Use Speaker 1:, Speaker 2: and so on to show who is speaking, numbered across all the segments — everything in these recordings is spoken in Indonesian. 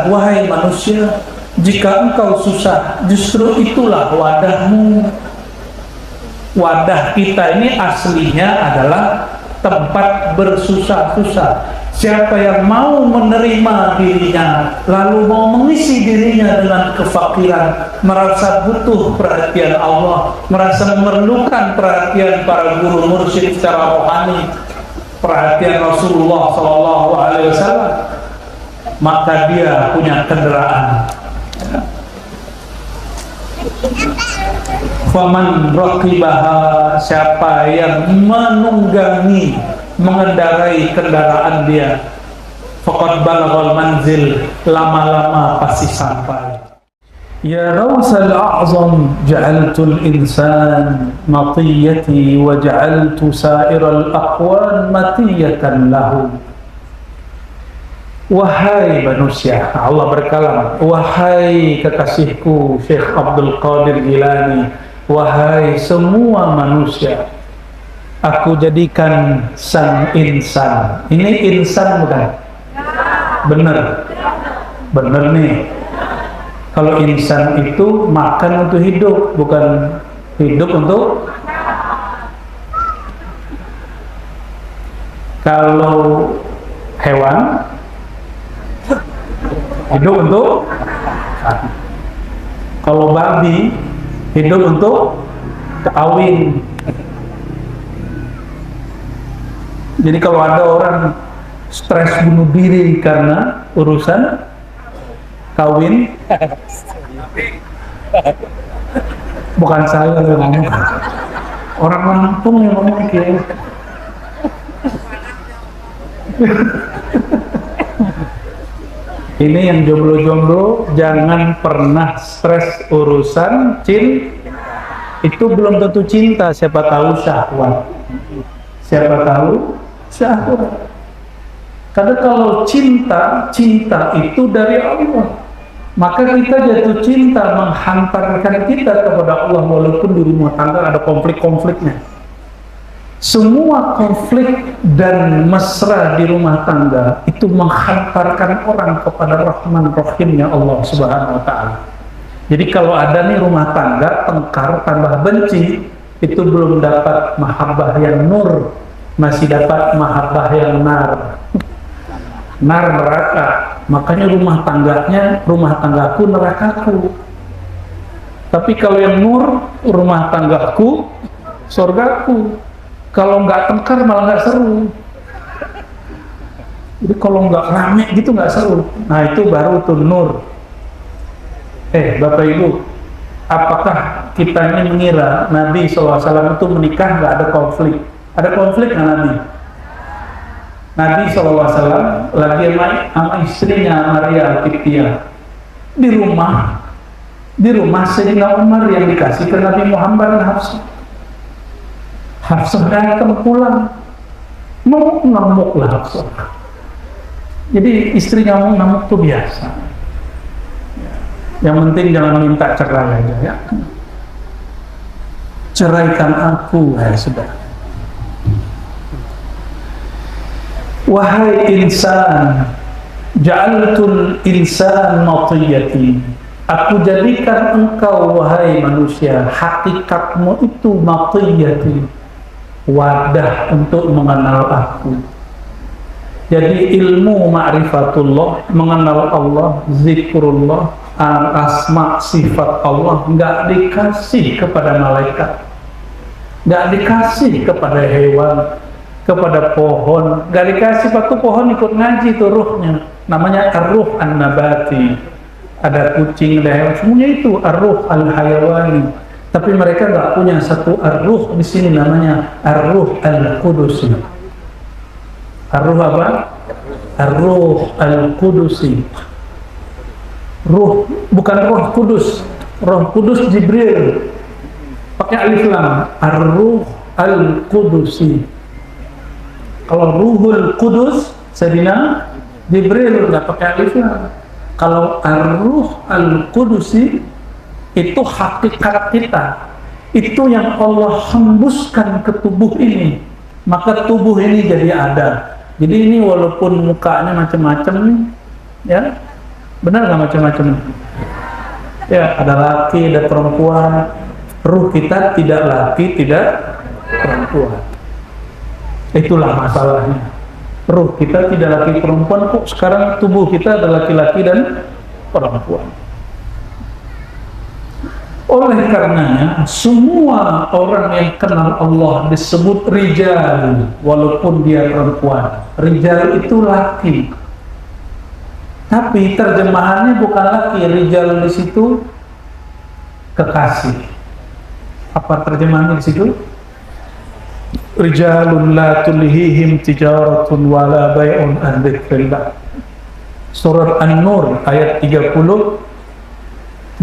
Speaker 1: katakan, wahai manusia, jika engkau susah, justru itulah wadahmu. Wadah kita ini aslinya adalah tempat bersusah-susah. Siapa yang mau menerima dirinya, lalu mau mengisi dirinya dengan kefakiran, merasa butuh perhatian Allah, merasa memerlukan perhatian para guru mursyid secara rohani, perhatian Rasulullah SAW, maka dia punya kendaraan. Faman raqibaha, siapa yang menunggangi, mengendarai kendaraan dia, faqad balaghal manzil, lama-lama pasti sampai. Ya Rawsal A'zam, ja'altul insan matiyati wa ja'altu sa'iral aqwan matiyatan lahu. Wahai manusia, Allah berkalam, wahai kekasihku Syekh Abdul Qadir Jilani, wahai semua manusia, aku jadikan sang insan. Ini insan bukan? Bener, bener nih. Kalau insan itu makan untuk hidup, bukan hidup untuk. Kalau hewan hidup untuk, kalau babi hidup untuk kawin. Jadi kalau ada orang stres bunuh diri karena urusan kawin, bukan saya yang ngomong, orang Lampung yang ngomong kayak. Ini yang jomblo-jomblo jangan pernah stres urusan itu belum tentu cinta, siapa tahu syahwat. Siapa tahu syahwat. Karena kalau cinta itu dari Allah. Maka kita jatuh cinta menghantarkan kita kepada Allah walaupun di rumah tangga ada konflik-konfliknya. Semua konflik dan mesra di rumah tangga itu menghantarkan orang kepada Rahman Rahimnya Allah Subhanahu wa Ta'ala. Jadi kalau ada nih rumah tangga tengkar tambah benci, itu belum dapat mahabbah yang nur, masih dapat mahabbah yang nar. Nar neraka. Makanya rumah tanggaku nerakaku. Tapi kalau yang nur, rumah tanggaku surgaku. Kalau nggak tengkar malah nggak seru. Jadi kalau nggak rame gitu nggak seru. Nah itu baru tuh nur. Bapak Ibu, apakah kita ini mengira Nabi SAW itu menikah nggak ada konflik? Ada konflik nggak Nabi? Nabi SAW lagi sama istrinya Maria Al-Qibtiyah di rumah Sayyidina Umar yang dikasih ke Nabi Muhammad dan Hafsah datang pulang, mau ngamuk lah Hafsah. Jadi istrinya mau ngamuk tuh biasa. Yang penting jangan minta cerai aja ya. Ceraikan aku, sudah. Wahai insan, ja'altul insan matiyati. Aku jadikan engkau wahai manusia, hakikatmu itu matiyati, wadah untuk mengenal aku. Jadi ilmu ma'rifatullah, mengenal Allah, zikrullah, asma sifat Allah nggak dikasih kepada malaikat, nggak dikasih kepada hewan, kepada pohon, nggak dikasih waktu pohon ikut ngaji itu ruhnya, namanya ar-ruh an-nabati. Ada kucing, ada hewan, semuanya itu ar-ruh al-hayawani. Tapi mereka nggak punya satu ar-ruh di sini, namanya ar-ruh al-qudusi. Ar-ruh apa? Ar-ruh al-qudusi. Ruh, bukan roh kudus. Roh kudus Jibril, pakai alif lam. Ar-ruh al-qudusi. Kalau ruhul kudus Sayyidina Jibril nggak pakai alif lam. Kalau ar-ruh al-qudusi itu hakikat kita, itu yang Allah hembuskan ke tubuh ini, maka tubuh ini jadi ada. Jadi ini walaupun mukanya macam-macam ya, Benar nggak macam-macam? Ya, ada laki, ada perempuan. Ruh kita tidak laki, tidak perempuan. Itulah masalahnya. Ruh kita tidak laki perempuan, kok sekarang tubuh kita ada laki-laki dan perempuan. Oleh karenanya, semua orang yang kenal Allah disebut rijal, walaupun dia perempuan. Rijal itu laki. Tapi terjemahannya bukan laki, rijal di situ kekasih. Apa terjemahannya di situ? Rijalun la tulhihim tijaratun wala bai'un an dzikrillah. Surat An-Nur ayat 37.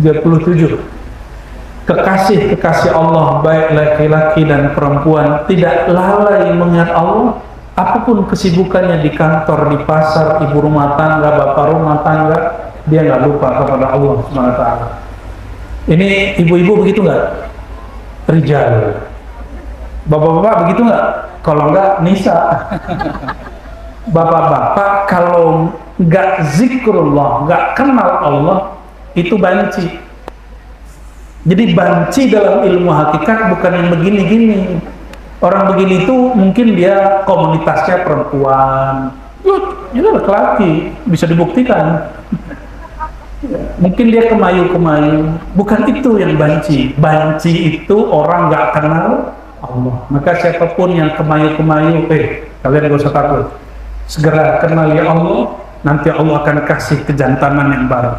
Speaker 1: Kekasih-kekasih Allah, baik laki-laki dan perempuan, tidak lalai mengingat Allah. Apapun kesibukannya di kantor, di pasar, ibu rumah tangga, bapak rumah tangga, dia nggak lupa kepada Allah SWT. Ini ibu-ibu begitu nggak? Rijal. Bapak-bapak begitu nggak? Kalau nggak, nisa. Bapak-bapak kalau nggak zikrullah, nggak kenal Allah, itu banci. Jadi banci dalam ilmu hakikat bukan yang begini-gini. Orang begini itu mungkin dia komunitasnya perempuan, itu laki-laki, bisa dibuktikan. Mungkin dia kemayu-kemayu, bukan itu yang banci. Banci itu orang nggak kenal Allah. Maka siapapun yang kemayu-kemayu, kalian gak usah takut. Segera kenali Allah, nanti Allah akan kasih kejantanan yang baru.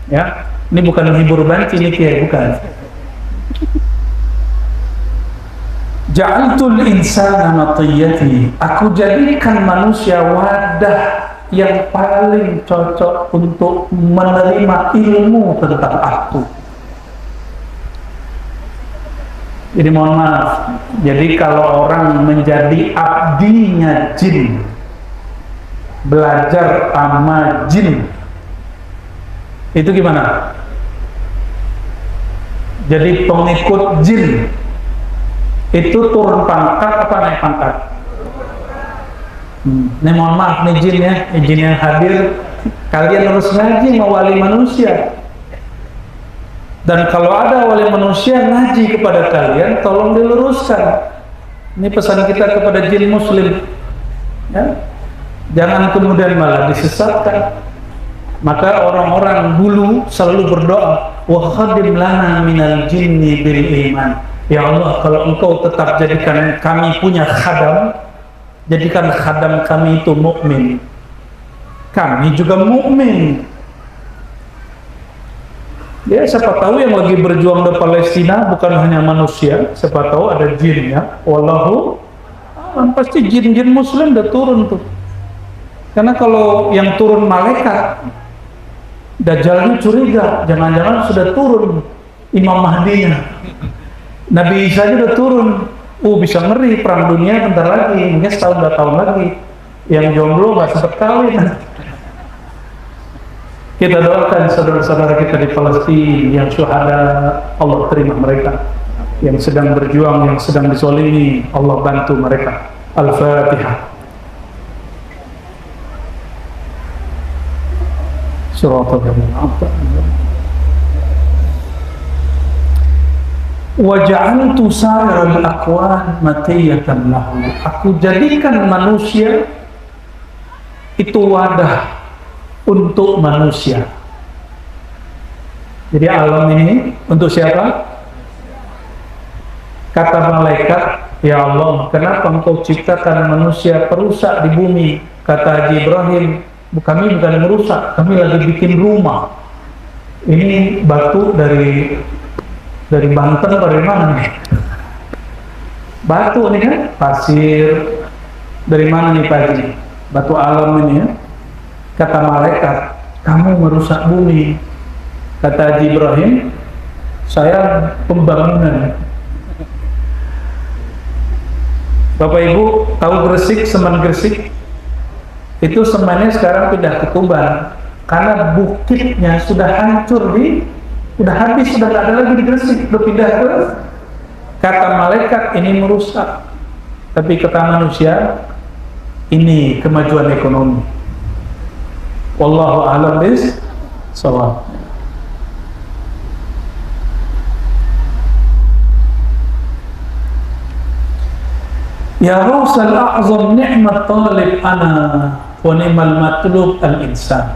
Speaker 1: Ya, ini bukan menghibur banci, ini bukan. Ja'altul insana matiyati, aku jadikan manusia wadah yang paling cocok untuk menerima ilmu tentang aku. Jadi mohon maaf, jadi kalau orang menjadi abdinya jin, belajar sama jin, itu gimana? Jadi pengikut jin itu turun pangkat apa naik pangkat? Ini mohon maaf nih jin ya, jin yang hadir, kalian harus ngaji mewali manusia. Dan kalau ada wali manusia ngaji kepada kalian, tolong diluruskan. Ini pesan kita kepada jin muslim, ya? Jangan kemudian malah disesatkan. Maka orang-orang dulu selalu berdoa, wa khadim lana minal jinni bil iman. Ya Allah, kalau Engkau tetap jadikan kami punya khadam, jadikan khadam kami itu mukmin. Kami juga mukmin. Ya, siapa tahu yang lagi berjuang di Palestina bukan hanya manusia, siapa tahu ada jinnya. Wallahu pasti jin-jin muslim udah turun tuh. Karena kalau yang turun malaikat, Dajjalnya curiga, jangan-jangan sudah turun Imam Mahdinya. Nabi Isa aja udah turun. Bisa ngeri, perang dunia bentar lagi, mungkin setahun 2 tahun lagi. Yang jomblo nggak sempat kawin. Kita doakan saudara-saudara kita di Palestina yang syuhada, Allah terima mereka. Yang sedang berjuang, yang sedang dizalimi, Allah bantu mereka. Al-Fatihah. Suratul wa ja'altu sa'iral aqwan matiyatan lahu. Aku jadikan manusia itu wadah untuk manusia. Jadi alam ini untuk siapa? Kata malaikat, ya Allah, kenapa Engkau ciptakan manusia perusak di bumi? Kata Haji Ibrahim, kami bukan merusak, kami lagi bikin rumah. Ini batu dari Banten atau dari mana nih? Batu ini kan, pasir. Dari mana nih Pak Haji? Batu alam ini ya. Kata malaikat, kamu merusak bumi. Kata Haji Ibrahim, saya pembangunan. Bapak Ibu tahu Gresik, semen Gresik? Itu semennya sekarang pindah ke Tuban karena bukitnya sudah hancur, udah habis, sudah tidak ada lagi di Gresik, sudah pindah ke. Kata malaikat ini merusak, tapi kata manusia ini kemajuan ekonomi. Wallahu a'lam bis Salat. Ya Rasul a'zam ni'mat talib ana wa ni'mal matlub al-insan.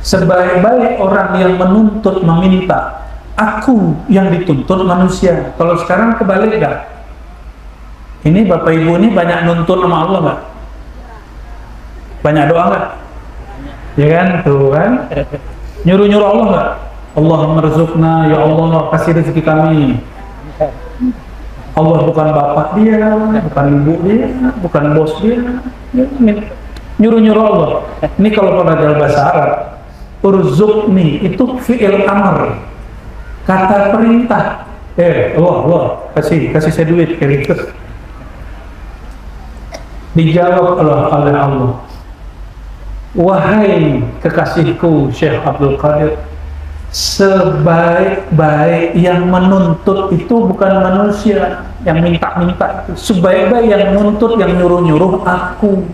Speaker 1: Sebaik-baik orang yang menuntut meminta, aku yang dituntut manusia. Kalau sekarang kebalik gak? Ini Bapak Ibu ini banyak nuntut sama Allah gak? Banyak doa gak? Ya kan, tuh kan? Nyuruh-nyuruh Allah gak? Allahumma rizukna, ya Allah kasih rezeki kami. Allah bukan bapak dia, bukan ibu dia, bukan bos dia. Nyuruh-nyuruh Allah. Ini kalau pada dalam bahasa Arab, urzukni itu fi'il amr, kata perintah. Allah kasih saya duit, gitu. Dijawab oleh Allah, wahai kekasihku Syekh Abdul Qadir, sebaik-baik yang menuntut itu bukan manusia yang minta-minta itu. Sebaik-baik yang menuntut, yang nyuruh-nyuruh aku.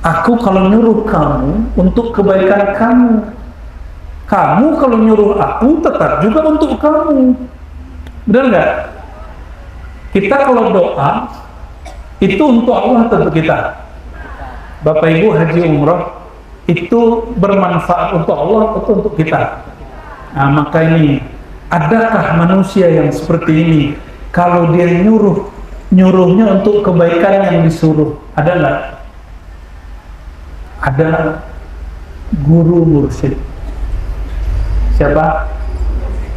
Speaker 1: Aku kalau nyuruh kamu untuk kebaikan kamu. Kamu kalau nyuruh aku tetap juga untuk kamu. Benar nggak? Kita kalau doa itu untuk Allah atau untuk kita? Bapak Ibu haji umrah itu bermanfaat untuk Allah atau untuk kita? Nah, maka ini, adakah manusia yang seperti ini? Kalau dia nyuruhnya untuk kebaikan yang disuruh, ada nggak? Ada guru mursyid. Siapa?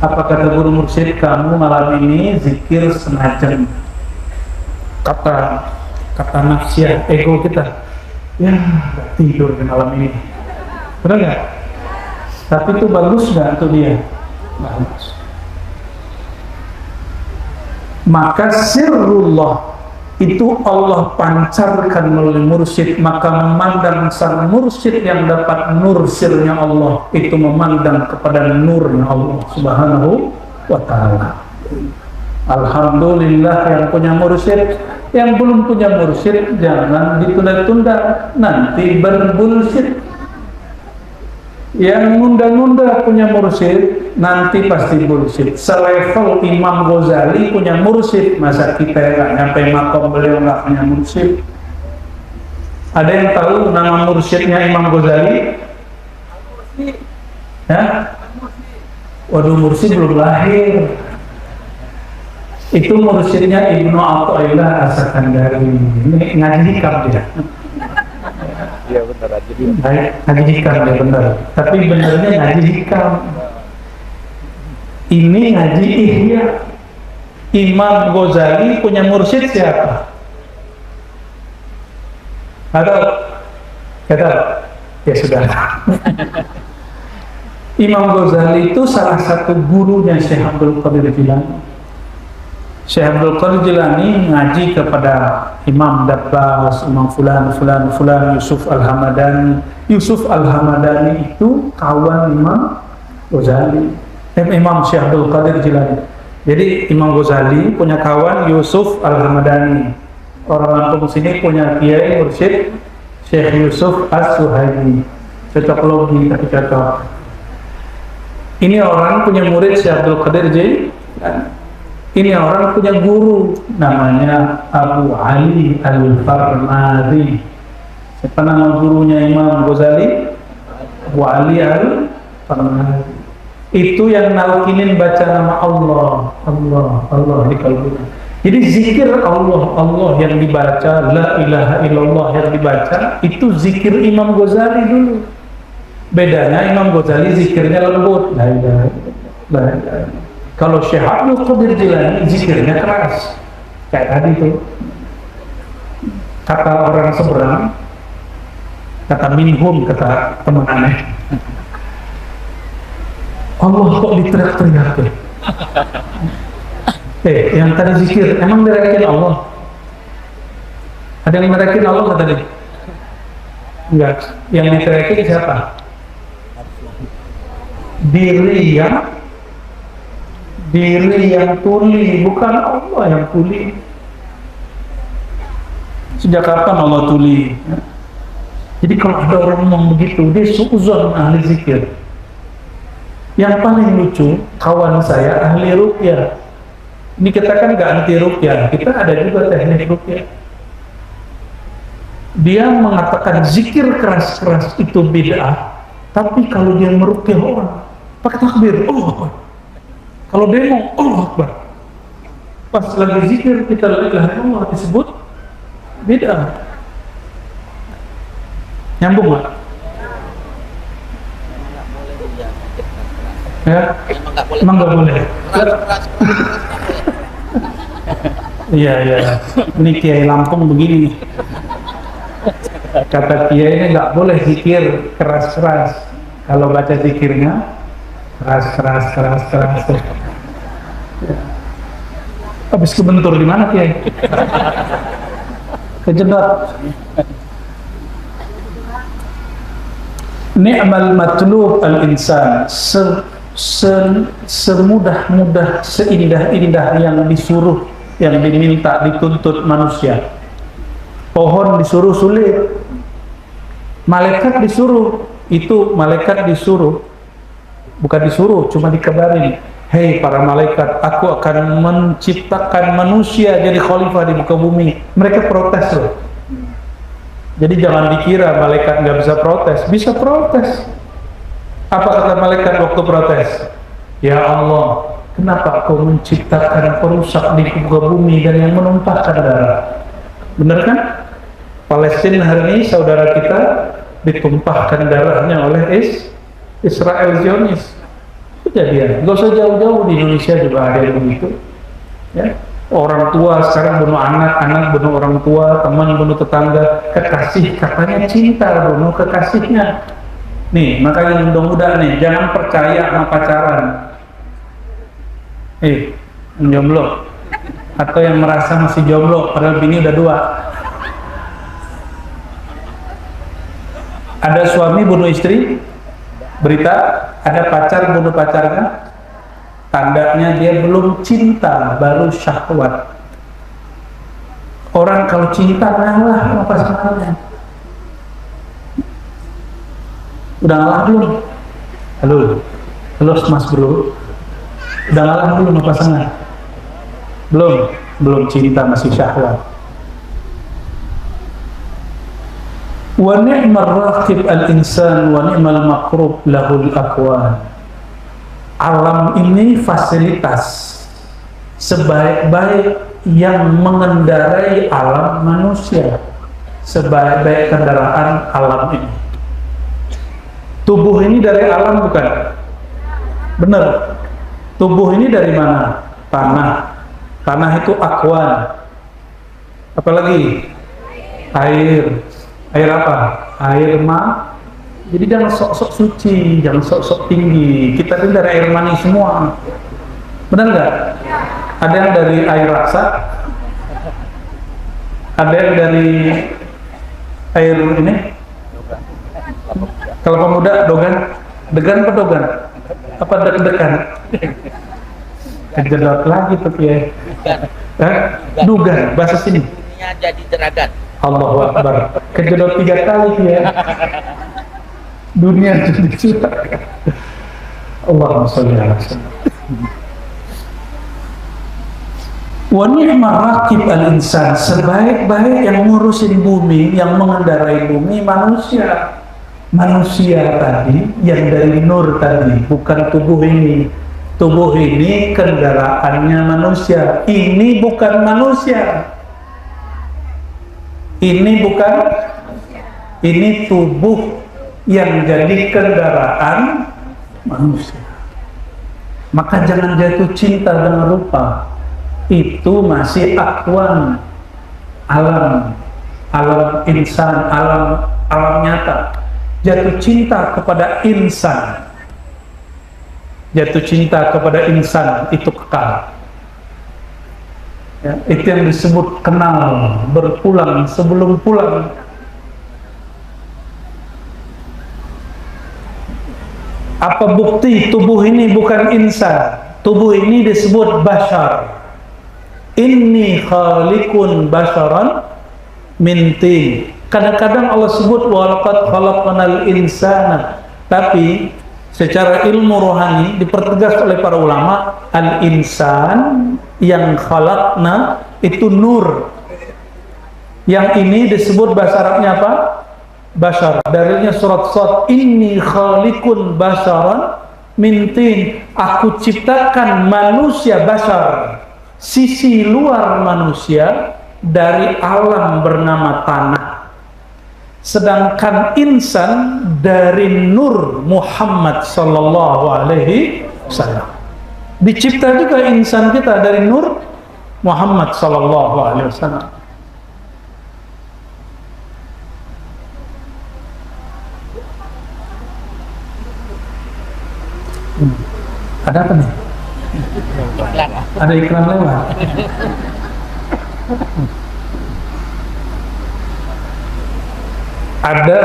Speaker 1: Apa kata guru mursyid? Kamu malam ini zikir setengah jam. Kata nafsiyah, ego kita, ya tidur di malam ini. Benar nggak? Tapi itu bagus nggak untuk dia? Bagus. Maka sirrullah itu Allah pancarkan melalui mursyid, maka memandang sang mursyid yang dapat nur sirnya Allah itu memandang kepada nurnya Allah Subhanahu wa ta'ala. Alhamdulillah yang punya mursyid. Yang belum punya mursyid jangan ditunda-tunda, nanti berbulsyid. Yang nunda-nunda punya mursyid nanti pasti bullshit. Selevel Imam Ghazali punya mursyid, masa kita nggak nyampe makom beliau nggak punya mursyid? Ada yang tahu nama mursyidnya Imam Ghazali? Ya? Waduh, mursyid belum lahir. Itu mursyidnya Ibnu Athaillah As-Sakandari. Ini ngaji hikam dia. Iya benar, ngaji hikam ya benar. Tapi benernya ngaji hikam. Ini ngaji ihya. Imam Ghazali punya mursyid siapa? Atau kata ya sudah. Imam Ghazali itu salah satu gurunya Syekh Abdul Qadir Jilani. Syekh Abdul Qadir Jilani ngaji kepada Imam Dabbas, Imam Fulan, Yusuf Al-Hamadani. Yusuf Al-Hamadani itu kawan Imam Ghazali, Imam Syekh Abdul Qadir Jilani. Jadi Imam Ghazali punya kawan Yusuf Al-Hamadani. Orang Lampung sini punya kiai mursyid Syekh Yusuf As-Suhaimi. Cocok logi tapi cocok. Ini orang punya murid Syekh Abdul Qadir Jilani. Ini orang punya guru namanya Abu Ali Al-Farmadi. Siapa nama gurunya Imam Ghazali? Abu Ali Al-Farmadi. Itu yang nalkinin baca nama Allah di kalbunya. Jadi zikir Allah yang dibaca, la ilaha illallah yang dibaca, itu zikir Imam Ghazali dulu. Bedanya Imam Ghazali zikirnya lembut, la ilaha illallah. Kalau Syekh Abdul Qadir Jilani zikirnya keras, kayak tadi tuh. Kata orang seberang, kata minhum, kata teman aneh, Allah kok diteriak-teriak ya? Yang tadi zikir, emang teriakin Allah? Ada yang teriakin Allah nggak tadi? Enggak. Yang diteriakin siapa? Diri yang tuli, bukan Allah yang tuli. Sejak kapan Allah tuli? Jadi kalau ada orang ngomong begitu, dia suuzon ahli zikir. Yang paling lucu, kawan saya ahli ruqyah. Ini kita kan nggak anti ruqyah, kita ada juga teknik ruqyah. Dia mengatakan zikir keras-keras itu bid'ah, tapi kalau dia meruqyah orang, pakai takbir, Allah Akbar. Kalau demo, Allah Akbar. Pas lagi zikir kita la ilaha illallah disebut bid'ah. Nyambung nggak? Ya, emang nggak boleh. Iya iya. Ini Kiai Lampung begini nih. Kata Kiai ini nggak boleh zikir keras-keras. Kalau baca zikirnya keras. Ya. Habis kebentur di mana Kiai? Kejedot. Ni'mal matlub al-insan, semudah-mudah, seindah-indah yang disuruh, yang diminta, dituntut manusia. Pohon disuruh sulit, malaikat disuruh, itu malaikat disuruh, bukan disuruh, cuma dikabarin, hei para malaikat, aku akan menciptakan manusia jadi khalifah di muka bumi. Mereka protes loh. Jadi jangan dikira malaikat nggak bisa protes, bisa protes. Apa kata malaikat waktu protes? Ya Allah, kenapa kau menciptakan perusak di muka bumi dan yang menumpahkan darah? Bener kan? Palestina hari ini saudara kita ditumpahkan darahnya oleh Israel Zionis. Kejadian, nggak usah jauh-jauh, di Indonesia juga ada yang begitu. Ya. Orang tua sekarang bunuh anak, anak bunuh orang tua, teman bunuh tetangga, kekasih katanya cinta bunuh kekasihnya. Nih, makanya muda-muda nih, jangan percaya sama pacaran. Jomblo atau yang merasa masih jomblo padahal bini udah 2. Ada suami bunuh istri, berita ada pacar bunuh pacarnya. Tandanya dia belum cinta, baru syahwat. Orang kalau cinta ngalah sama pasangannya. Udah ngalah belum? Halo mas bro. Udah ngalah belum sama pasangan? Belum cinta, masih syahwat. Wa ni'mar raqib al-insan wa ni'mal maqrub lahul aqwan. Alam ini fasilitas sebaik-baik yang mengendarai alam manusia, sebaik-baik kendaraan alam ini. Tubuh ini dari alam bukan? Benar. Tubuh ini dari mana? Tanah. Tanah itu akwan. Apalagi? Air. Air apa? Air mah. Jadi jangan sok-sok suci, jangan sok-sok tinggi. Kita ini dari air mani semua. Benar nggak? Ada yang dari air raksa, ada yang dari air ini. Kalau pemuda dogan, degan apa dogan? Apa deg-degan? Kejedot lagi tuh ya. Dugan, bahasa sini.
Speaker 2: Dunia jadi jeragan.
Speaker 1: Allahu Akbar. Kejedot 3 kali ya. Dunia jadi jeragan. Allahumma sholli ala sayyidina. Wa ni'ma raqib al-insan, sebaik-baik yang ngurusin bumi, yang mengendarai bumi manusia. Manusia tadi yang dari nur tadi, bukan tubuh ini. Tubuh ini kendaraannya manusia. Ini bukan manusia. Ini bukan, ini tubuh yang jadi kendaraan manusia. Maka jangan jatuh cinta dengan rupa. Itu masih akwan, alam insan, alam nyata. Jatuh cinta kepada insan, jatuh cinta kepada insan itu kekal. Ya, itu yang disebut kenal, berpulang sebelum pulang. Apa bukti tubuh ini bukan insan? Tubuh ini disebut bashar. Inni khaliqun basharan min tin. Kadang-kadang Allah sebut walaqad khalaqnal insana, tapi secara ilmu rohani dipertegas oleh para ulama, al-insan yang khalaqna itu nur. Yang ini disebut bahasa Arabnya apa? Bashar. Dalilnya surat Shad, inni khaliqun basharan min tin. Aku ciptakan manusia bashar, sisi luar manusia dari alam bernama tanah. Sedangkan insan dari nur Muhammad sallallahu alaihi wasallam. Dicipta juga insan kita dari nur Muhammad sallallahu alaihi wasallam. Ada apa nih? Ada iklan lewat. Ada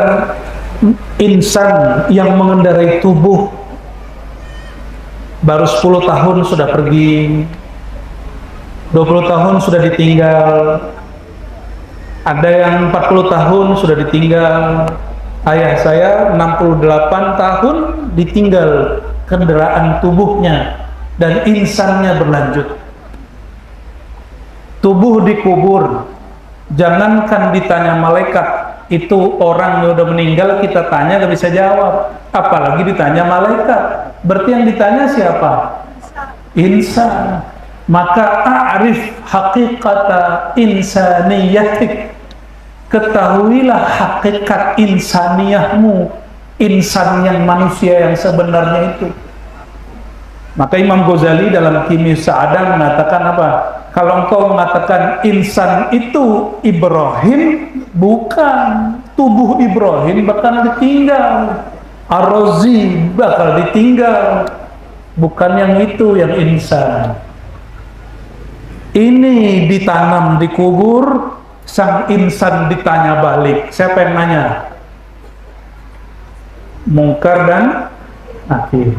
Speaker 1: insan yang mengendarai tubuh baru 10 tahun sudah pergi, 20 tahun sudah ditinggal, ada yang 40 tahun sudah ditinggal. Ayah saya 68 tahun ditinggal kendaraan tubuhnya, dan insannya berlanjut. Tubuh dikubur, jangankan ditanya malaikat, itu orang yang udah meninggal kita tanya gak bisa jawab, apalagi ditanya malaikat. Berarti yang ditanya siapa? Insan. Maka a'rif haqiqata insaniyatik, ketahuilah hakikat insaniyahmu, insan yang manusia yang sebenarnya itu. Maka Imam Ghazali dalam Kimia Sa'adah mengatakan apa? Kalau engkau mengatakan insan itu Ibrahim, bukan. Tubuh Ibrahim bakal ditinggal, Ar-Razi bakal ditinggal, bukan yang itu yang insan. Ini ditanam di kubur, sang insan ditanya balik. Siapa yang nanya? Mungkar dan Nakir.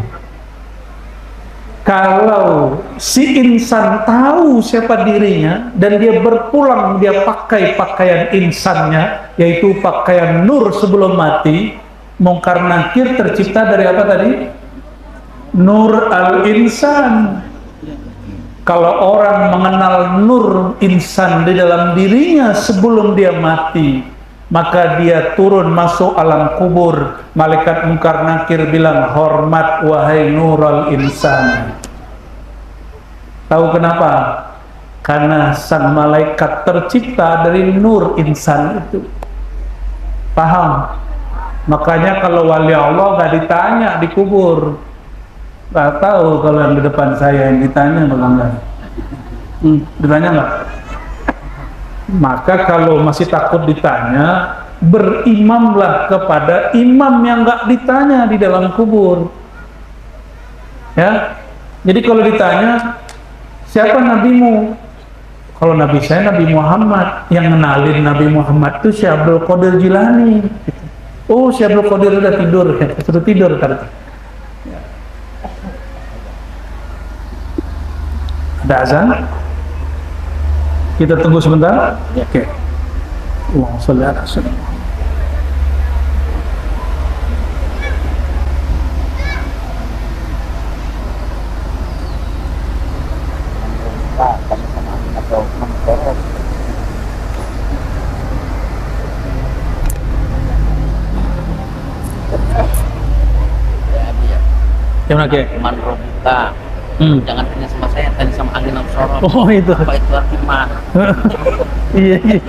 Speaker 1: Kalau si insan tahu siapa dirinya dan dia berpulang, dia pakai pakaian insannya, yaitu pakaian nur sebelum mati, Mungkar Nakir tercipta dari apa tadi? Nur al-insan. Kalau orang mengenal nur insan di dalam dirinya sebelum dia mati, maka dia turun masuk alam kubur. Malaikat Mungkar Nakir bilang, hormat wahai nurul insan. Tahu kenapa? Karena sang malaikat tercipta dari nur insan itu. Paham? Makanya kalau wali Allah gak ditanya di kubur. Gak tahu kalau yang di depan saya yang ditanya bagaimana. Ditanya nggak? Maka kalau masih takut ditanya, berimamlah kepada imam yang nggak ditanya di dalam kubur. Ya, jadi kalau ditanya, siapa nabimu? Kalau nabi saya Nabi Muhammad. Yang kenalin Nabi Muhammad itu Syekh Abdul Qadir Jilani. Oh, Syekh Abdul Qadir udah tidur, sudah tidur tadi. Ada azan? Kita tunggu sebentar. Oke. Allahumma sholli ala sayyidina. Gimana ke? Jangan tanya sama saya, tanya sama angin absorot. Oh itu. Apa itu artinya? Iya iya.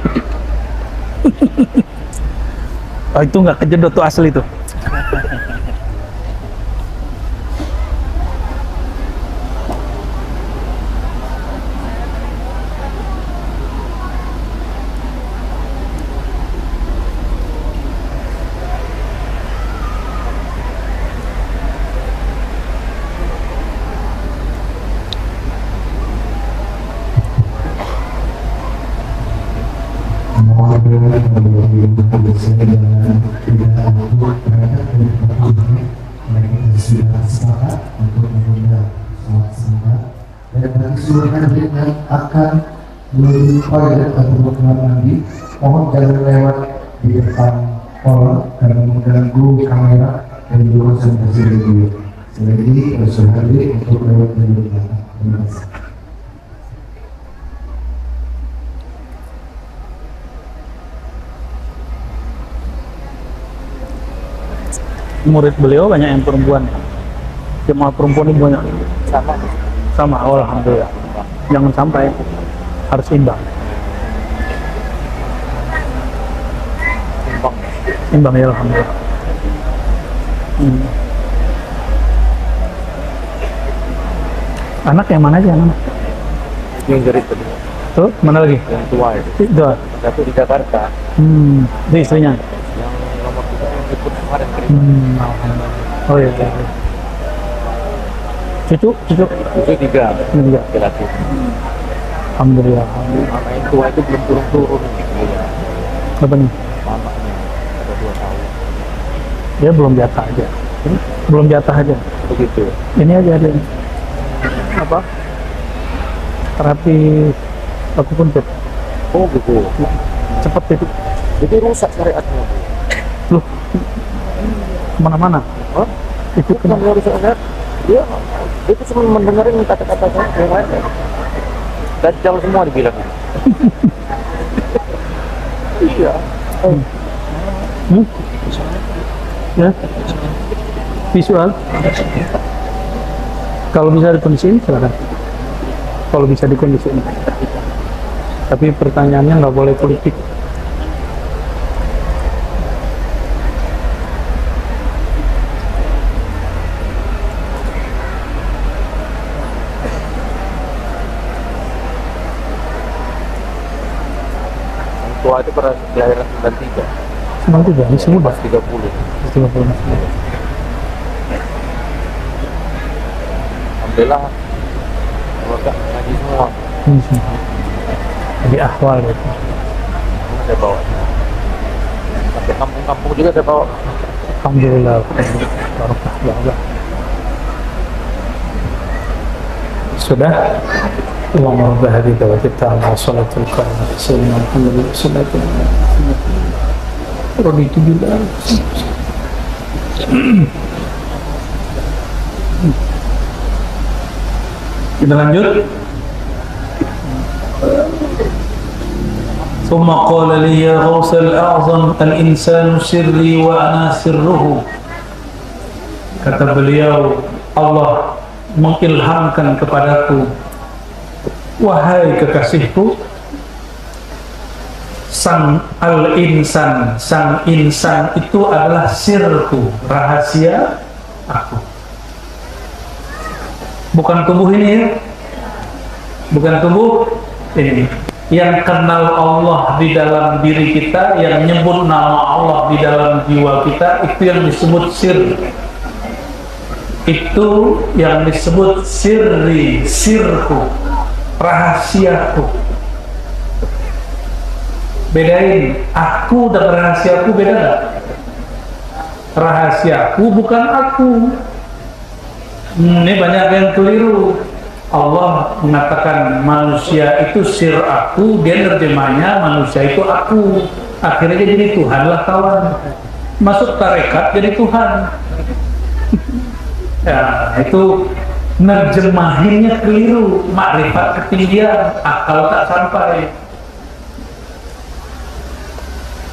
Speaker 1: Oh itu nggak kejedot tuh asli tuh.
Speaker 2: Akan menuju toilet atau berkeluar mandi, mohon jangan lewat di depan pola dan mengganggu kamera dan juga konsentrasi video. Jadi bersuhadi untuk lewat dari belakang. Terima kasih.
Speaker 1: Murid beliau banyak yang perempuan. Jemaah perempuan ini banyak. Sama, oh, alhamdulillah. Jangan sampai, harus imbang. Imbang ya, alhamdulillah. Anak yang mana aja anak?
Speaker 3: Yang jerit tadi.
Speaker 1: Tuh, mana lagi?
Speaker 3: Yang tua itu.
Speaker 1: Itu.
Speaker 3: Satu di Jakarta.
Speaker 1: Itu istrinya.
Speaker 3: Yang nomor 3 yang ikut kemarin kirim.
Speaker 1: Alhamdulillah. Oh iya. Cucu.
Speaker 3: Itu 3.
Speaker 1: Ini juga.
Speaker 3: Laki-laki.
Speaker 1: Alhamdulillah.
Speaker 3: Mama yang tua itu belum turun-turun. Iya.
Speaker 1: Apa nih?
Speaker 3: Mamanya ada 2 tahun.
Speaker 1: Dia belum jatah aja. Belum jatah aja.
Speaker 3: Begitu.
Speaker 1: Ini aja dia. Apa? Terapi aku puncut.
Speaker 3: Oh gitu.
Speaker 1: Cepet itu.
Speaker 3: Jadi rusak syariatnya.
Speaker 1: Loh. Kemana-mana?
Speaker 3: Hah?
Speaker 1: Ikut
Speaker 3: Bukan dia rusak syariat. Dia itu cuma mendengarin kata-kata yang lain. Dajjal semua dibilang. Iya.
Speaker 1: Ya. Visual. Kalau bisa dikondisiin silakan. Kalau bisa dikondisiin. Tapi pertanyaannya nggak boleh politik.
Speaker 3: Yang tua itu pada kelahiran 93.
Speaker 1: Semang juga, ini semua
Speaker 3: Pas 30.
Speaker 1: 30.
Speaker 3: Alhamdulillah. Keluarga ngaji semua.
Speaker 1: Jadi ahwal gitu.
Speaker 3: Saya bawa. Sampai kampung-kampung juga saya bawa.
Speaker 1: Alhamdulillah. Barokah Allah. Sudah. Allahumma rabbi hadhihi da'watika wa salatul qa'imah sayyidina Muhammad sallallahu alaihi wasallam. Raditu billah. Kita lanjut. ثم قال لي يا غوث الأعظم الإنسان سري وأنا سره. Kata beliau, Allah mengilhamkan kepadaku, wahai kekasihku, sang al-insan, sang insan itu adalah sirku, rahasia aku. Bukan tubuh ini ya, bukan tubuh ini. Yang kenal Allah di dalam diri kita, yang nyebut nama Allah di dalam jiwa kita, itu yang disebut sir. Itu yang disebut sirri, sirku, rahasiaku. Bedain, aku dan rahasiaku beda gak? Rahasiaku bukan aku. Ini banyak yang keliru. Allah mengatakan manusia itu sir aku, dia nerjemahnya manusia itu aku. Akhirnya jadi Tuhanlah kawan. Masuk tarekat jadi Tuhan. Ya, itu nerjemahinnya keliru. Makrifat ketinggian, akal tak sampai.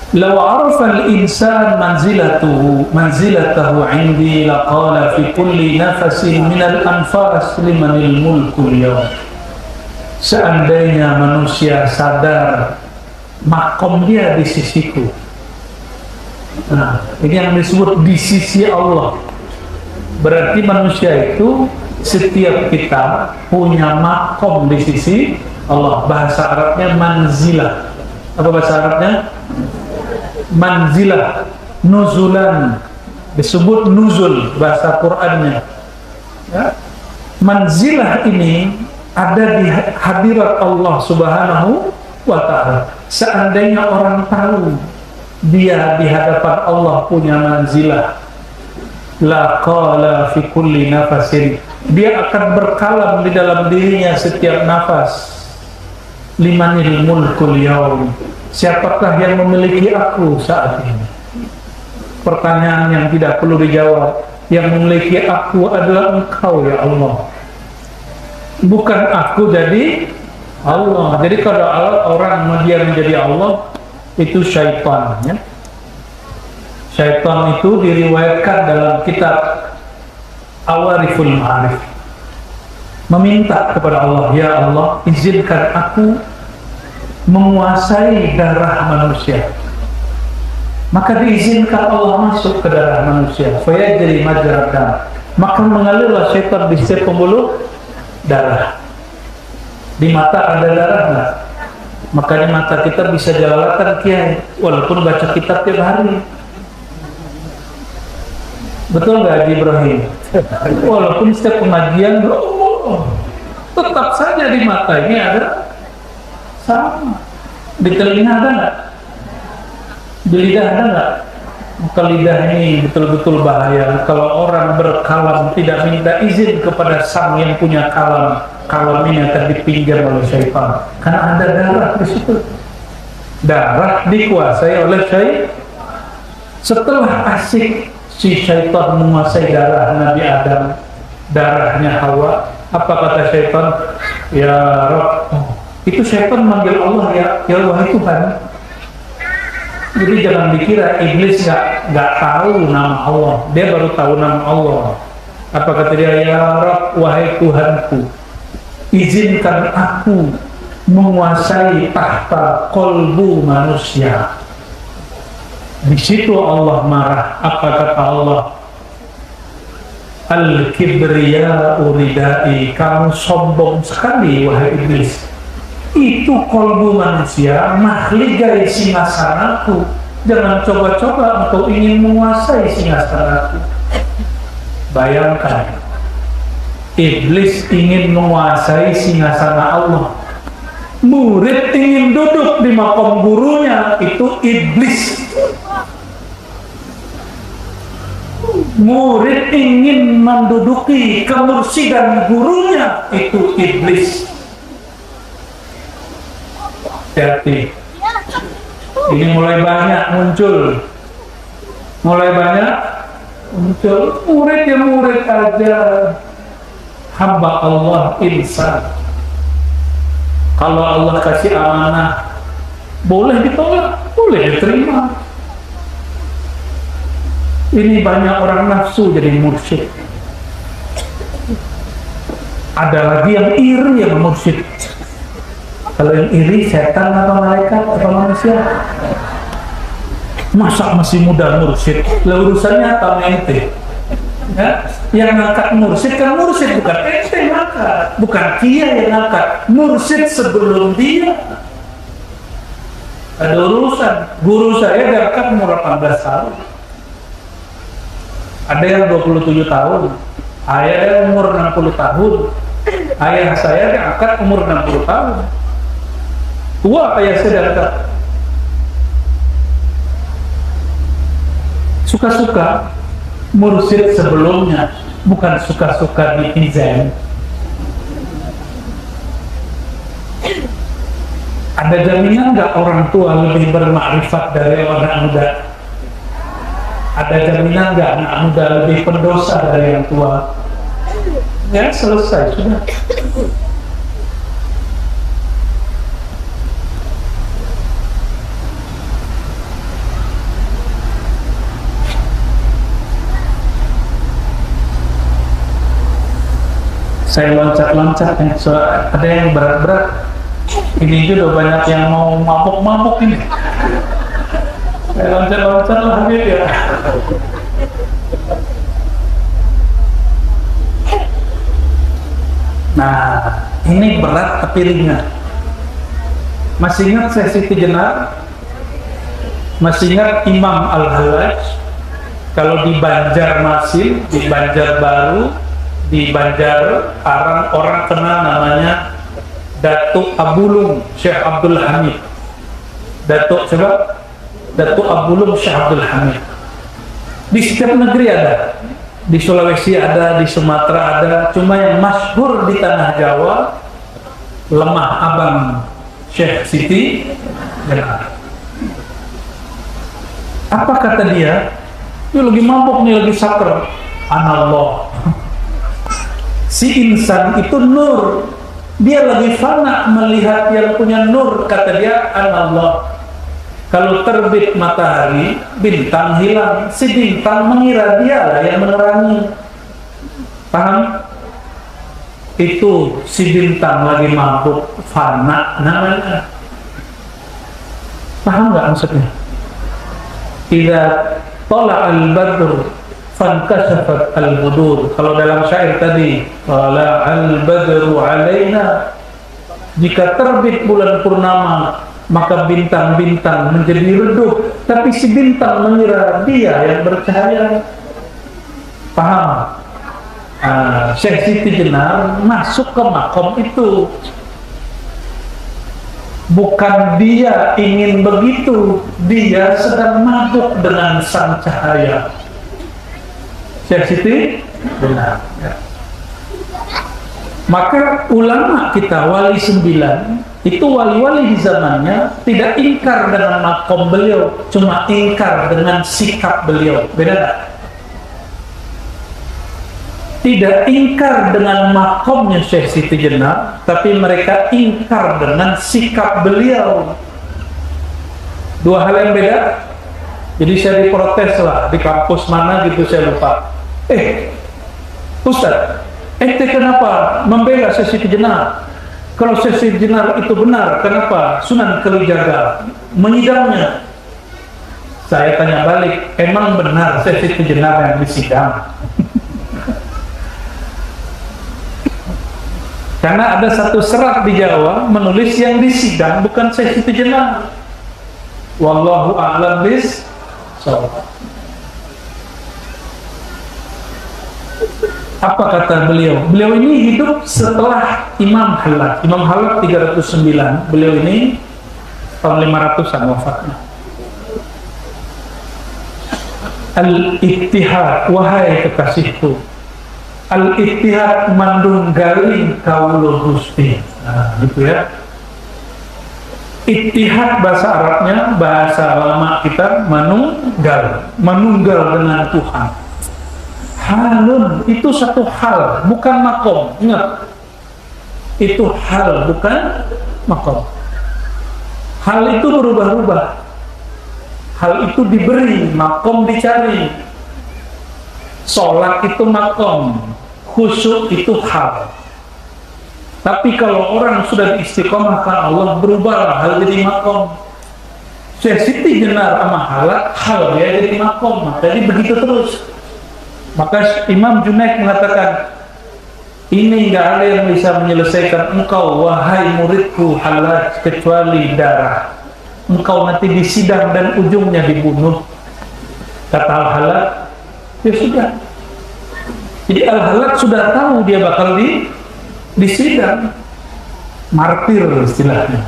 Speaker 1: Law arafa al-insan manzilatahu 'indi laqala fi kulli nafasin min al-anfas liman al-mulku al-yawm. Seandainya manusia sadar makom dia di sisiku. Nah, ini yang disebut di sisi Allah. Berarti manusia itu setiap kita punya makom di sisi Allah. Bahasa Arabnya manzilah. Apa bahasa Arabnya? Manzilah, nuzulan, disebut nuzul bahasa Qur'annya. Ya. Manzilah ini ada di hadirat Allah Subhanahu wa ta'ala. Seandainya orang tahu dia di hadapan Allah punya manzilah, la qala fi kulli nafasin, dia akan berkalam di dalam dirinya setiap nafas, limanil mulkul yaum, siapakah yang memiliki aku saat ini? Pertanyaan yang tidak perlu dijawab. Yang memiliki aku adalah Engkau ya Allah, bukan aku jadi Allah. Jadi kalau orang dia menjadi Allah, itu syaitan ya. Syaitan itu diriwayatkan dalam kitab Awariful Ma'arif, meminta kepada Allah, ya Allah, izinkan aku menguasai darah manusia. Maka diizinkan Allah masuk ke darah manusia, fayajri majrad dam, maka mengalirlah syaitan di setiap pembuluh darah. Di mata ada darah nggak? Makanya mata kita bisa jelalatan kiai, walaupun baca kitab tiap hari. Betul nggak Haji Ibrahim? Walaupun setiap pengajian, tetap saja di mata ini ada sama. Di telinga ada nggak? Di lidah ada nggak? Maka lidah ini betul-betul bahaya. Kalau orang berkalam tidak minta izin kepada sang yang punya kalam, kalam ini akan dipinggir oleh syaitan. Karena ada darah di situ. Darah dikuasai oleh syaitan. Setelah asik si syaitan menguasai darah Nabi Adam, darahnya Hawa, apa kata syaitan? Ya Rabb. Itu syaitan manggil Allah, ya wahai Tuhan. Jadi jangan dikira iblis nggak tahu nama Allah, dia baru tahu nama Allah. Apa kata dia? Ya Rabb, wahai Tuhanku, izinkan aku menguasai tahta kolbu manusia. Di situ Allah marah. Apa kata Allah? Al-kibriya uridai, kamu sombong sekali wahai iblis. Itu kolbu manusia, mahligai singgasanaku. Jangan coba-coba engkau ingin menguasai singgasanaku. Bayangkan, iblis ingin menguasai singgasana Allah. Murid ingin duduk di makom gurunya, itu iblis. Murid ingin menduduki kemursidan gurunya, itu iblis. Hati-hati. Ini mulai banyak muncul. Mulai banyak muncul. Murid ya murid aja. Hamba Allah insan. Kalau Allah kasih amanah, boleh ditolak, boleh diterima. Ini banyak orang nafsu jadi mursyid. Ada lagi yang iri yang mursyid. Kalau yang iri setan atau malaikat atau manusia? Masa masih muda mursyid? Lah urusannya apa ente? Ya? Yang ngangkat mursyid kan mursyid, bukan ente ngangkat, bukan dia yang ngangkat. Mursyid sebelum dia. Ada urusan. Guru saya diangkat umur 18 tahun. Ada yang 27 tahun. Ayah umur 60 tahun. Ayah saya diangkat umur 60 tahun. Tua ayah saya diangkat. Suka-suka mursyid sebelumnya, bukan suka-suka netizen. Ada jaminan nggak orang tua lebih bermakrifat dari anak muda? Ada jaminan nggak anak muda lebih pendosa dari yang tua? Ya selesai sudah. Saya loncat-loncat ya, so, ada yang berat-berat. Ini juga banyak yang mau mabuk-mabuk ini. Saya loncat-loncat lah ya. Nah, ini berat tapi ringan. Masih ingat sesi Jenar? Masih ingat Imam Al-Hallaj? Kalau di Banjarmasin, di Banjarbaru, di Banjar Arang, orang kenal namanya Datuk Abulung Syekh Abdul Hamid. Datuk coba, Datuk Abulung Syekh Abdul Hamid. Di setiap negeri ada, di Sulawesi ada, di Sumatera ada. Cuma yang masyhur di tanah Jawa, Lemah Abang Syekh Siti Jenar. Apa kata dia? Dia lagi mabuk nih, lagi sakar. Anallah. Si insan itu nur. Dia lagi fana melihat yang punya nur. Kata dia, anallah. Kalau terbit matahari, bintang hilang. Si bintang mengira dialah yang menerangi. Paham? Itu si bintang lagi mabuk, fana namanya. Paham nggak maksudnya? Idza tala'al badr fankashafat al-budur. Kalau dalam syair tadi, tala'al badru alaina, jika terbit bulan purnama maka bintang-bintang menjadi redup, tapi si bintang mengira dia yang bercahaya. Paham? Syekh Siti Jenar masuk ke makom itu. Bukan dia ingin begitu, dia sedang mabuk dengan sang cahaya. Syekh Siti Jenar. Ya. Maka ulama kita, wali 9, itu wali-wali di zamannya tidak ingkar dengan makom beliau, cuma ingkar dengan sikap beliau. Beda tak? Tidak ingkar dengan makomnya Syekh Siti Jenar, tapi mereka ingkar dengan sikap beliau. Dua hal yang beda. Jadi saya diprotes lah di kampus mana gitu, saya lupa. Ustaz, ente kenapa membela Syekh Siti Jenar? Kalau Syekh Siti Jenar itu benar, kenapa Sunan Kalijaga menyidangnya? Saya tanya balik, emang benar Syekh Siti Jenar yang disidang? Karena ada satu serat di Jawa menulis yang disidang bukan Syekh Siti Jenar. Wallahu a'lam bishawab. Apa kata beliau? Beliau ini hidup setelah Imam Halak. Imam Halak 309, beliau ini tahun 500-an wafatnya. Al-ittihad, wahai kekasihku, al-ittihad mandunggali kaulo gusti. Nah, gitu ya. Ittihad bahasa Arabnya, bahasa lama kita manunggal, manunggal dengan Tuhan. Halun itu satu hal, bukan makom. Ingat, itu hal, bukan makom. Hal itu berubah-ubah. Hal itu diberi, makom dicari. Sholat itu makom, khusyuk itu hal. Tapi kalau orang sudah diistiqomahkan Allah, berubahlah hal jadi makom. Syekh Siti Jenar sama halak, hal dia jadi makom. Jadi begitu terus. Maka Imam Junaid mengatakan, ini nggak ada yang bisa menyelesaikan engkau wahai muridku Halaj kecuali darah. Engkau nanti disidang dan ujungnya dibunuh. Kata Al-Halaj, ya sudah. Jadi Al-Halaj sudah tahu dia bakal disidang, martir istilahnya.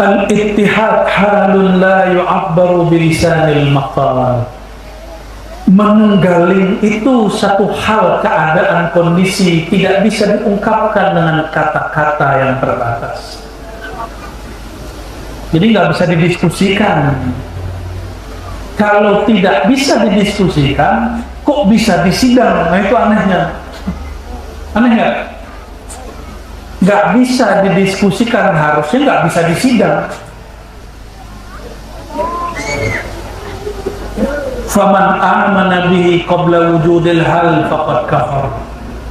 Speaker 1: Al-ittihad halun la yu'abbaru bilisanil maqal. Menunggaling itu satu hal, keadaan, kondisi tidak bisa diungkapkan dengan kata-kata yang terbatas. Jadi nggak bisa didiskusikan. Kalau tidak bisa didiskusikan, kok bisa disidang? Nah itu anehnya. Aneh nggak? Nggak bisa didiskusikan, harusnya nggak bisa disidang. Faman amana bihi qabla wujudil hal faqad kafar.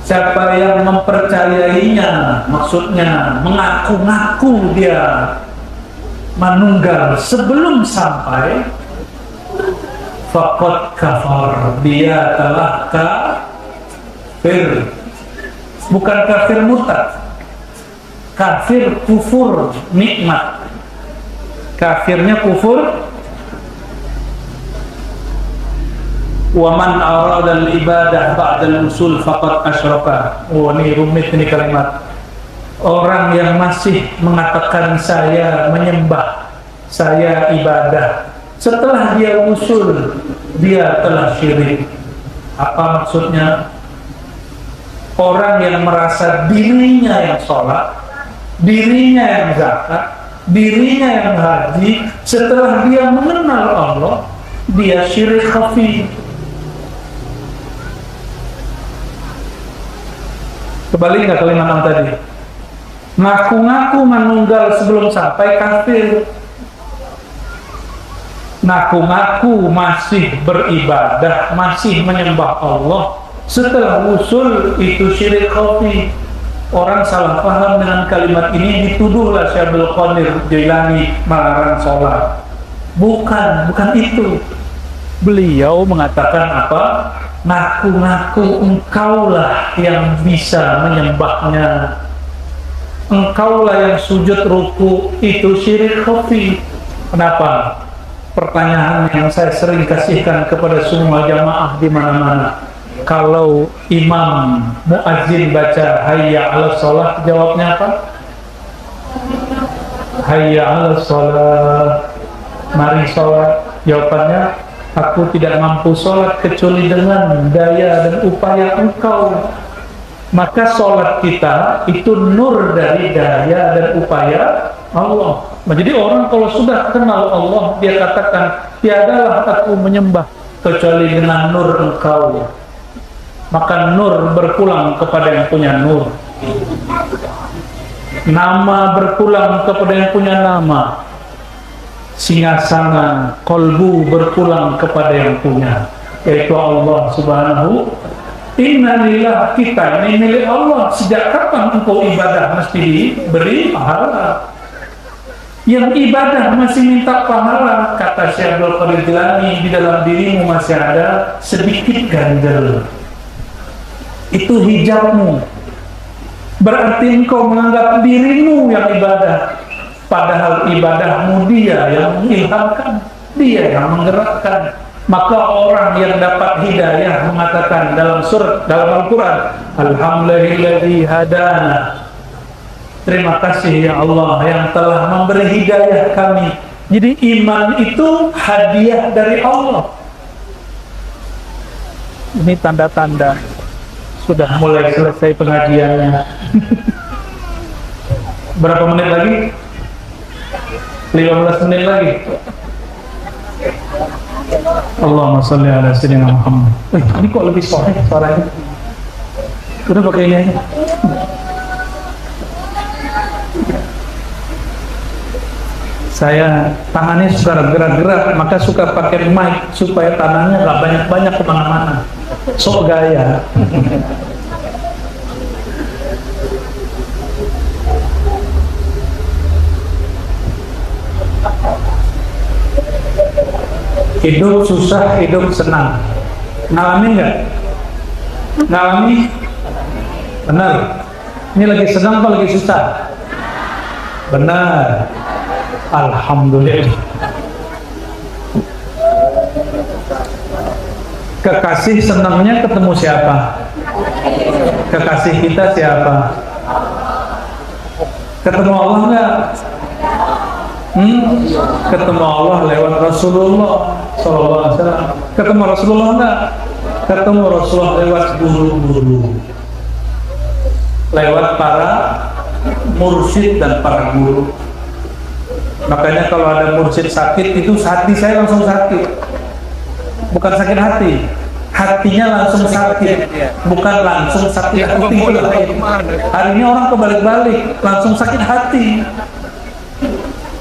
Speaker 1: Siapa yang mempercayainya, maksudnya mengaku-ngaku dia manunggal sebelum sampai, faqad kafar, dia telah kafir. Bukan kafir murtad, kafir kufur nikmat. Kafirnya kufur. Wa man arada al-ibadah ba'da al-usul faqad asyraka. Oh, ini rumit ini kalimat. Orang yang masih mengatakan saya menyembah, saya ibadah, setelah dia usul, dia telah syirik. Apa maksudnya? Orang yang merasa dirinya yang sholat, dirinya yang zakat, dirinya yang haji, setelah dia mengenal Allah, dia syirik khafi. Kembali nggak kalimat yang tadi? Ngaku-ngaku menunggal sebelum sampai kafir. Ngaku-ngaku masih beribadah, masih menyembah Allah, setelah usul itu syirik khafi. Orang salah paham dengan kalimat ini, dituduhlah Syekh Abdul Qadir Jailani melarang sholat. Bukan itu. Beliau mengatakan apa? Ngaku-ngaku engkaulah yang bisa menyembahnya, engkaulah yang sujud ruku, itu syirik khafi. Kenapa? Pertanyaan yang saya sering kasihkan kepada semua jamaah di mana-mana. Kalau imam muadzin baca hayya 'alas shalah, jawabnya apa? Hayya 'alas shalah, mari sholat. Jawabannya, aku tidak mampu sholat kecuali dengan daya dan upaya engkau. Maka sholat kita itu nur dari daya dan upaya Allah. Nah, jadi orang kalau sudah kenal Allah, dia katakan, tiadalah aku menyembah kecuali dengan nur engkau. Maka nur berpulang kepada yang punya nur, nama berpulang kepada yang punya nama, singgasana kolbu berpulang kepada yang punya, yaitu Allah Subhanahu. Innalillah, kita ini milik Allah. Sejak kapan engkau ibadah mesti diberi pahala? Yang ibadah masih minta pahala, kata Syekh Abdul Qadir Jilani, di dalam dirimu masih ada sedikit ganjel. Itu hijabmu. Berarti engkau menganggap dirimu yang ibadah, padahal ibadahmu dia yang mengilhamkan, dia yang menggerakkan. Maka orang yang dapat hidayah mengatakan dalam Al-Quran, alhamdulillahilladzi hadana, terima kasih ya Allah yang telah memberi hidayah kami. Jadi iman itu hadiah dari Allah. Ini tanda-tanda sudah mulai selesai pengajiannya. Berapa menit lagi? 15 menit lagi. Allahumma sholli ala sayyidina Muhammad. Ini kok lebih sore suaranya? Udah pakai ini aja. Saya tangannya suka gerak-gerak, maka suka pakai mic supaya tangannya nggak banyak-banyak kemana-mana. Sok gaya. Hidup susah, hidup senang. Ngalami nggak? Ngalami? Benar. Ini lagi senang apa lagi susah? Benar. Alhamdulillah. Kekasih senangnya ketemu siapa? Kekasih kita siapa? Ketemu Allah nggak? Ketemu Allah lewat Rasulullah SAW. Ketemu Rasulullah enggak? Ketemu Rasulullah lewat guru-guru, lewat para mursyid dan para guru. Makanya kalau ada mursyid sakit, itu hati saya langsung sakit. Bukan sakit hati, hatinya langsung sakit, bukan langsung sakit hati. Hari ini orang kebalik-balik, langsung sakit hati.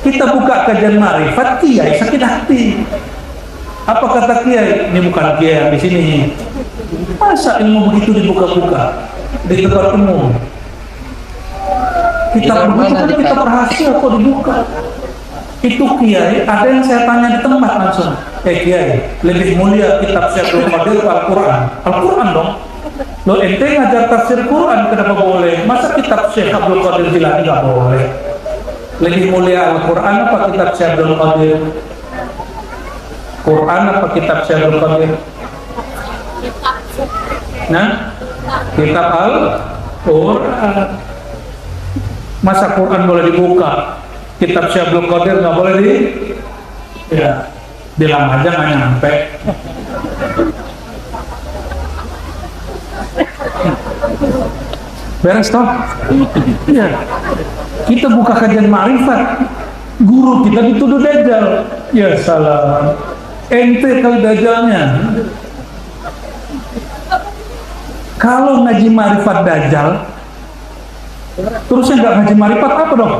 Speaker 1: Kita buka kajian marifat, kiai sakit hati. Apa kata kiai? Ini bukan kiai yang di sini. Masa ilmu begitu dibuka-buka di tempat umum? Kita buka, kita berhasil kok dibuka. Itu kiai, ada yang saya tanya di tempat langsung. Kiai, lebih mulia kitab Syekh Abdul Qadir Al-Quran? Al-Quran dong. Lo ente ngajar tafsir Quran, kenapa boleh? Masa kitab Syekh Abdul Qadir Jilani nggak boleh? Lebih mulia Al-Quran apa kitab Syekh Abdul Qadir? Quran apa kitab Syekh Abdul Qadir? Nah, kitab Al-Quran. Masa Quran boleh dibuka, kitab Syekh Abdul Qadir nggak boleh ya, bilang aja nggak nyampe. Beres toh? Ya. Kita buka kajian ma'rifat, guru kita dituduh dajjal. Ya salam, ente kali dajjalnya. Kalau ngaji marifat dajjal, terusnya nggak ngaji marifat apa dong?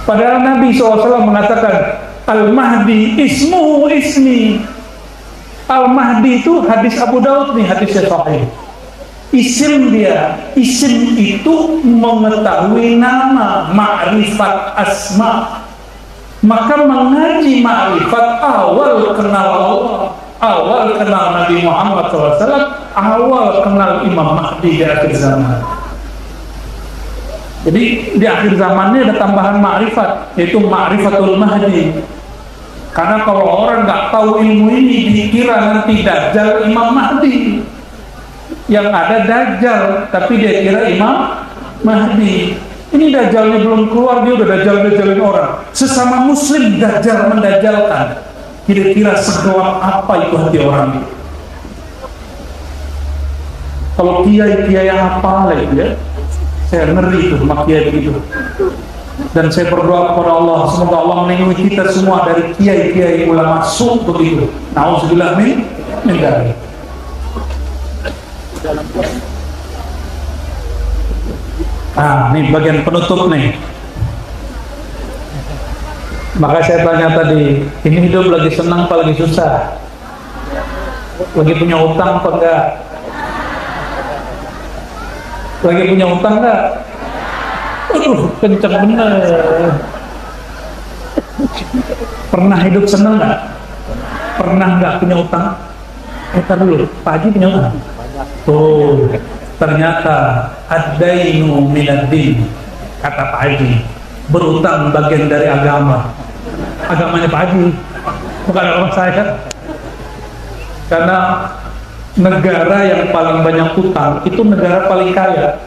Speaker 1: Padahal Nabi SAW mengatakan Al-Mahdi ismuhu ismi. Al-Mahdi itu hadis Abu Daud nih, hadisnya sahih. Isim dia, isim itu mengetahui nama, ma'rifat asma. Maka mengaji ma'rifat awal kenal Allah, awal kenal Nabi Muhammad SAW, awal kenal Imam Mahdi di akhir zaman. Jadi di akhir zamannya ada tambahan ma'rifat, yaitu ma'rifatul Mahdi. Karena kalau orang nggak tahu ilmu ini, dikira nanti Dajjal Imam Mahdi. Yang ada Dajjal, tapi dia kira Imam Mahdi. Ini Dajjalnya belum keluar, dia udah Dajjal-dajjalin orang. Sesama Muslim Dajjal mendajjalkan. Kira-kira segelap apa itu hati orang itu? Kalau kiai-kiai yang apa lagi ya? Saya ngeri tuh sama kiai begitu. Dan saya berdoa kepada Allah, semoga Allah melindungi kita semua dari kiai-kiai ulama masuk begitu. Nauzubillah min dzalik. Nah, ini bagian penutup nih. Maka saya tanya tadi, ini hidup lagi senang apa lagi susah? Lagi punya utang apa enggak? Lagi punya utang enggak? Aduh, kenceng bener. Pernah hidup senang enggak? Pernah enggak punya utang? Ntar dulu, Pak Haji punya utang? Tuh, ternyata ad-dainu minad-din, kata Pak Haji. Berutang bagian dari agama. Agamanya Pak Haji, bukan agama saya. Karena negara yang paling banyak utang itu negara paling kaya.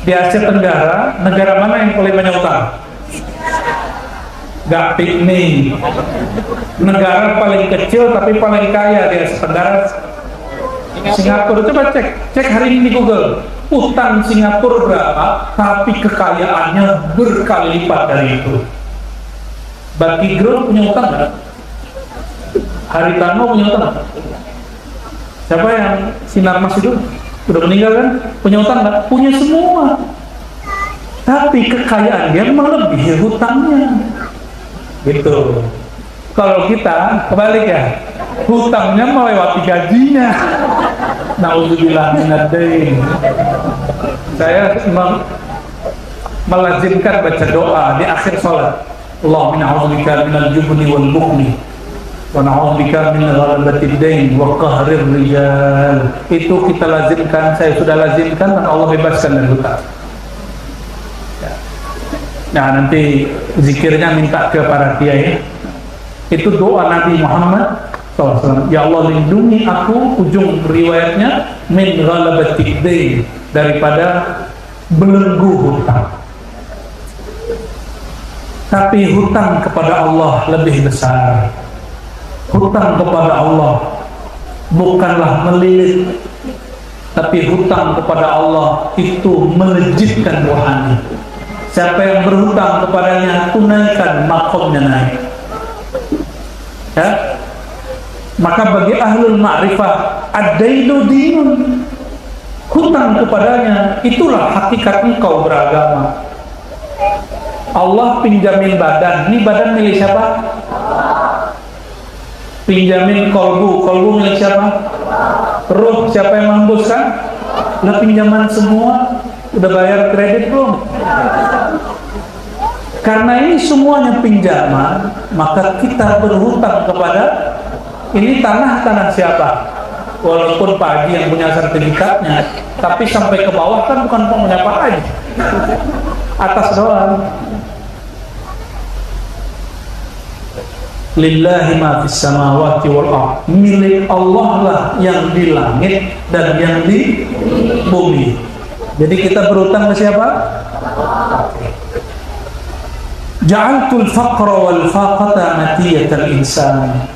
Speaker 1: Di Asia Tenggara, negara mana yang paling banyak utang? Gak piknik. Negara paling kecil tapi paling kaya di Asia Tenggara, Singapura. Coba cek hari ini di Google. Utang Singapura berapa, tapi kekayaannya berkali lipat dari itu. Bagi Group punya utang nggak? Haritano punya utang nggak? Siapa yang Sinar Mas itu udah meninggal kan? Punya utang nggak? Punya semua. Tapi kekayaan dia melebihi hutangnya. Gitu. Kalau kita kebalik ya, hutangnya melewati gajinya. Nauzubillah minad-dain. Saya melazimkan baca doa di akhir sholat. Allahumma a'udzubika minal jubni wal bukhli wa na'udzubika min ghalabatid dain wa qahrir rijal. Itu kita lazimkan, saya sudah lazimkan, dan Allah bebaskan dari hutang. Nah, nanti zikirnya minta ke para kiai. Itu doa Nabi Muhammad SAW. Ya Allah, lindungi aku, ujung riwayatnya, min ghalabatid dain, daripada belenggu hutang. Tapi hutang kepada Allah lebih besar. Hutang kepada Allah bukanlah melilit, tapi hutang kepada Allah itu melejitkan rohani. Siapa yang berhutang kepadanya, tunaikan, makomnya naik. Ya? Maka bagi ahlul ma'rifah, ad-dainu dinun, hutang kepadanya itulah hakikat engkau beragama. Allah pinjamin badan, ini badan milik siapa? Pinjamin kolbu milik siapa? Ruh siapa yang menghembuskan? Lah pinjaman semua, udah bayar kredit belum? Karena ini semuanya pinjaman, maka kita berhutang kepada ini tanah siapa? Walaupun Pak Haji yang punya sertifikatnya, tapi sampai ke bawah kan bukan punya Pak Haji, atas doang. Lillahi ma fis samawati wal ardh, milik Allah lah yang di langit dan yang di bumi. Jadi kita berutang ke siapa? Ja'altul faqra wal faqata matiyatal insan.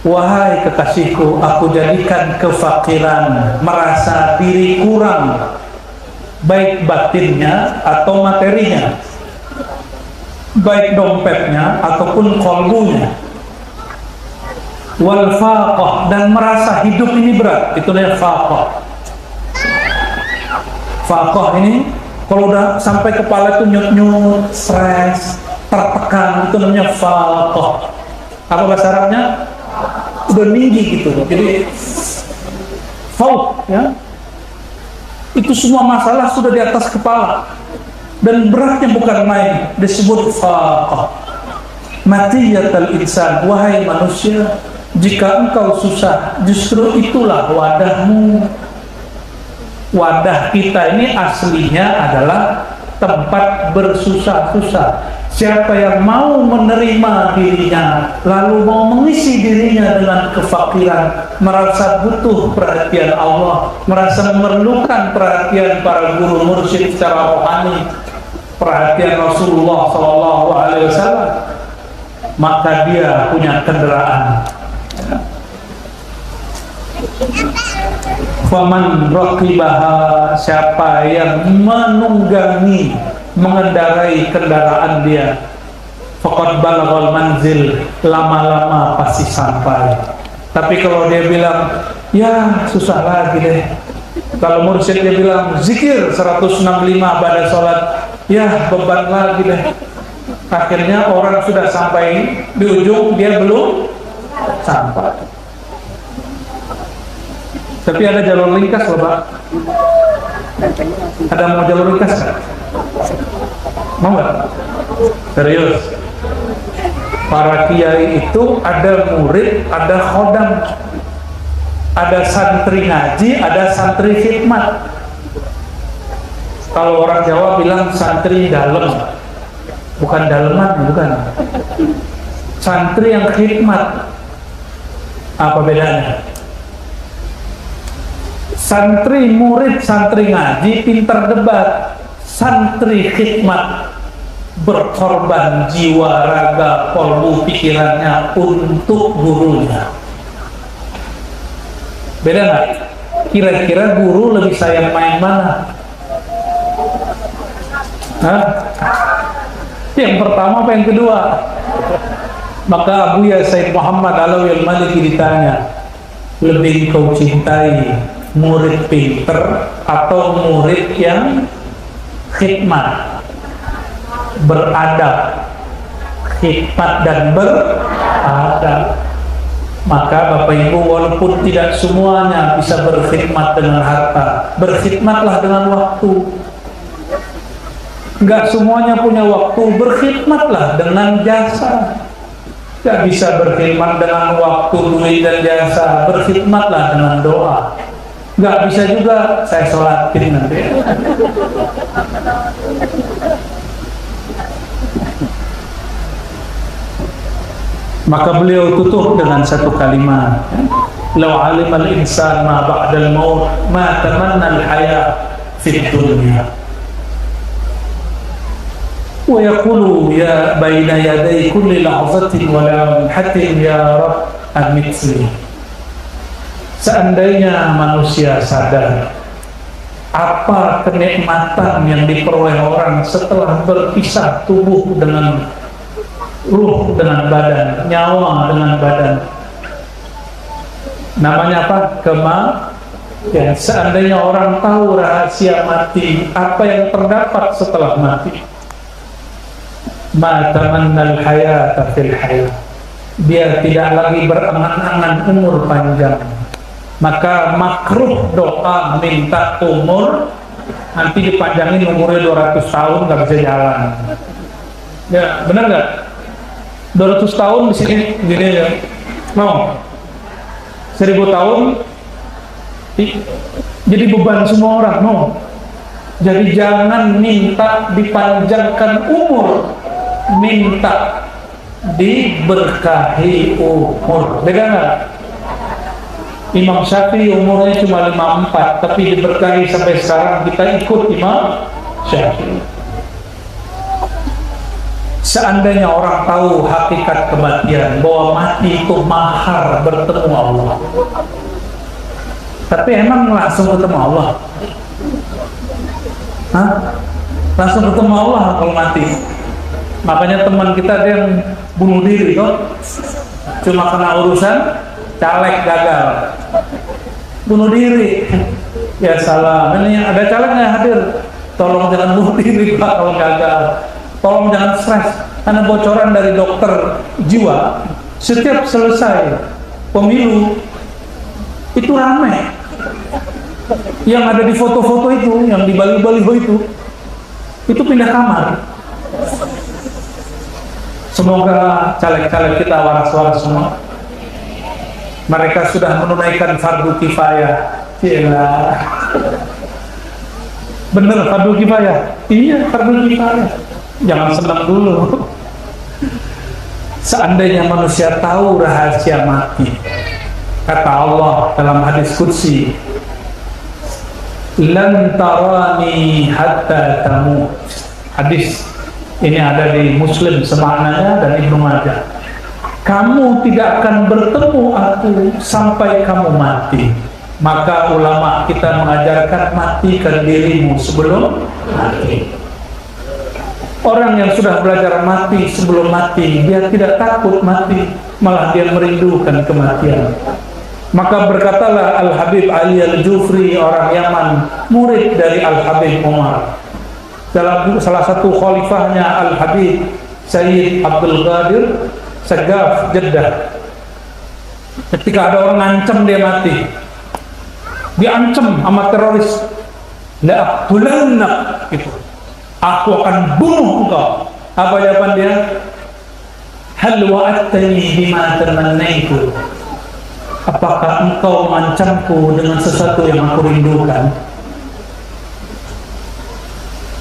Speaker 1: Wahai kekasihku, aku jadikan kefakiran, merasa diri kurang, baik batinnya atau materinya, baik dompetnya ataupun kolbunya. Wal faqah, dan merasa hidup ini berat, itu namanya faqah. Faqah ini kalau udah sampai kepala itu nyut-nyut, stres, tertekan, itu namanya faqah. Apa bahasa Arabnya? Udah tinggi gitu. Jadi fauq, ya. Itu semua masalah sudah di atas kepala dan beratnya bukan main, disebut faqah. Matiyatal insan, wahai manusia, jika engkau susah, justru itulah wadahmu. Wadah kita ini aslinya adalah tempat bersusah-susah. Siapa yang mau menerima dirinya, lalu mau mengisi dirinya dengan kefakiran, merasa butuh perhatian Allah, merasa memerlukan perhatian para guru mursyid secara rohani, perhatian Rasulullah SAW, maka dia punya kendaraan. Faman raqibaha, siapa yang menunggangi, mengendarai kendaraan dia, faqad balaghal manzil, lama-lama pasti sampai. Tapi kalau dia bilang, ya susah lagi deh. Kalau mursyid dia bilang, zikir 165 pada sholat, ya beban lagi deh. Akhirnya orang sudah sampai di ujung, dia belum sampai. Tapi ada jalur ringkas loh Pak. Ada mau jalur ringkas kan? Mau nggak? Serius. Para kiai itu ada murid, ada khodam, ada santri ngaji, ada santri khidmat. Kalau orang Jawa bilang santri dalam, bukan daleman, bukan. Santri yang khidmat. Apa bedanya? Santri murid, santri ngaji pintar debat. Santri khidmat berkorban jiwa, raga, kolbu, pikirannya untuk gurunya. Beda nggak? Kira-kira guru lebih sayang main mana? Hah? Yang pertama apa yang kedua? Maka Abuya Said Muhammad Alawi Al-Maliki ditanya, lebih kau cintai murid pinter atau murid yang khidmat, beradab, khidmat dan beradab? Maka Bapak Ibu, walaupun tidak semuanya bisa berkhidmat dengan harta, berkhidmatlah dengan waktu. Enggak semuanya punya waktu, berkhidmatlah dengan jasa. Enggak bisa berkhidmat dengan waktu, duit dan jasa, berkhidmatlah dengan doa. Nggak bisa juga, saya sholatin nanti. Maka beliau tutup dengan satu kalimat, "Lau alimal insan ma ba'dal maut ma tamanna al-haya fid dunya." Wa yaqulu ya baina yaday kulli lahzatin wa lamhatin ya Rabb amitni. Seandainya manusia sadar apa kenikmatan yang diperoleh orang setelah berpisah tubuh dengan ruh dengan badan, nyawa dengan badan, namanya apa? Kematian. Seandainya orang tahu rahasia mati, apa yang terdapat setelah mati, ma tamannal hayata fil hayat, dia tidak lagi berangan-angan umur panjang. Maka makruh doa minta umur, nanti dipanjangin umurnya 200 tahun nggak bisa jalan. Ya benar nggak? 200 tahun di sini gini ya, mau 1000 tahun jadi beban semua orang, mau. Jadi jangan minta dipanjangkan umur, minta diberkahi umur. Beda nggak? Imam Syafi'i umurnya cuma 54, tapi diberkahi sampai sekarang, kita ikut Imam Syafi'i. Seandainya orang tahu hakikat kematian, bahwa mati itu mahar bertemu Allah, tapi emang langsung ketemu Allah? Hah? Langsung ketemu Allah kalau mati? Makanya teman kita ada yang bunuh diri tuh, cuma kena urusan caleg gagal, bunuh diri. Ya salah, ini ada caleg nggak hadir? Tolong jangan bunuh diri Pak kalau gagal. Tolong jangan stres, karena bocoran dari dokter jiwa setiap selesai pemilu itu ramai. Yang ada di foto-foto itu, yang di baliho itu pindah kamar. Semoga caleg-caleg kita waras-waras semua. Mereka sudah menunaikan fardu kifayah. Cila. Bener fardu kifayah? Iya, fardu kifayah. Jangan senang dulu. Seandainya manusia tahu rahasia mati, kata Allah dalam hadis qudsi, lan tarani hatta tamut. Hadis ini ada di Muslim semaknanya dan Ibnu Majah. Kamu tidak akan bertemu aku sampai kamu mati. Maka ulama kita mengajarkan matikan dirimu sebelum mati. Orang yang sudah belajar mati sebelum mati, dia tidak takut mati, malah dia merindukan kematian. Maka berkatalah Al-Habib Ali Al-Jufri, orang Yaman, murid dari Al-Habib Umar. Dalam salah satu khalifahnya Al-Habib Sayyid Abdul Qadir Sagaf Jeddah, ketika ada orang ngancam dia mati, diancam sama teroris, la aqtulannak, gitu, aku akan bunuh engkau. Apa jawaban dia? Hal wa'adtani bima tamannaitu, apakah engkau mengancamku dengan sesuatu yang aku rindukan?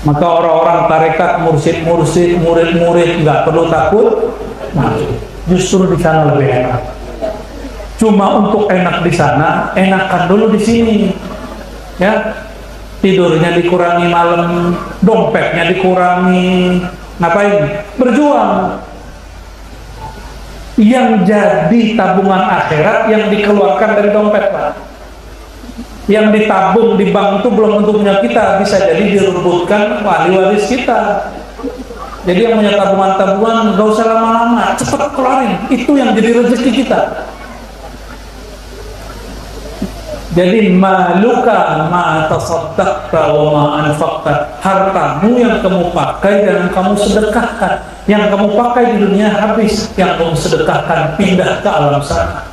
Speaker 1: Maka orang-orang tarekat, mursyid-mursyid, murid-murid nggak perlu takut mati. Justru di sana lebih enak. Cuma untuk enak di sana, enakan dulu di sini. Ya, tidurnya dikurangi malam, dompetnya dikurangi, ngapain? Berjuang. Yang jadi tabungan akhirat yang dikeluarkan dari dompet, Pak. Yang ditabung di bank itu belum tentu punya kita, bisa jadi direbutkan ahli waris kita. Jadi yang punya tabungan-tabungan gak usah lama-lama, cepat keluarin, itu yang jadi rezeki kita. Jadi maluka ma tasaddaqta wa ma anfaqta, hartamu yang kamu pakai dan kamu sedekahkan, yang kamu pakai di dunia habis, yang kamu sedekahkan pindah ke alam sana.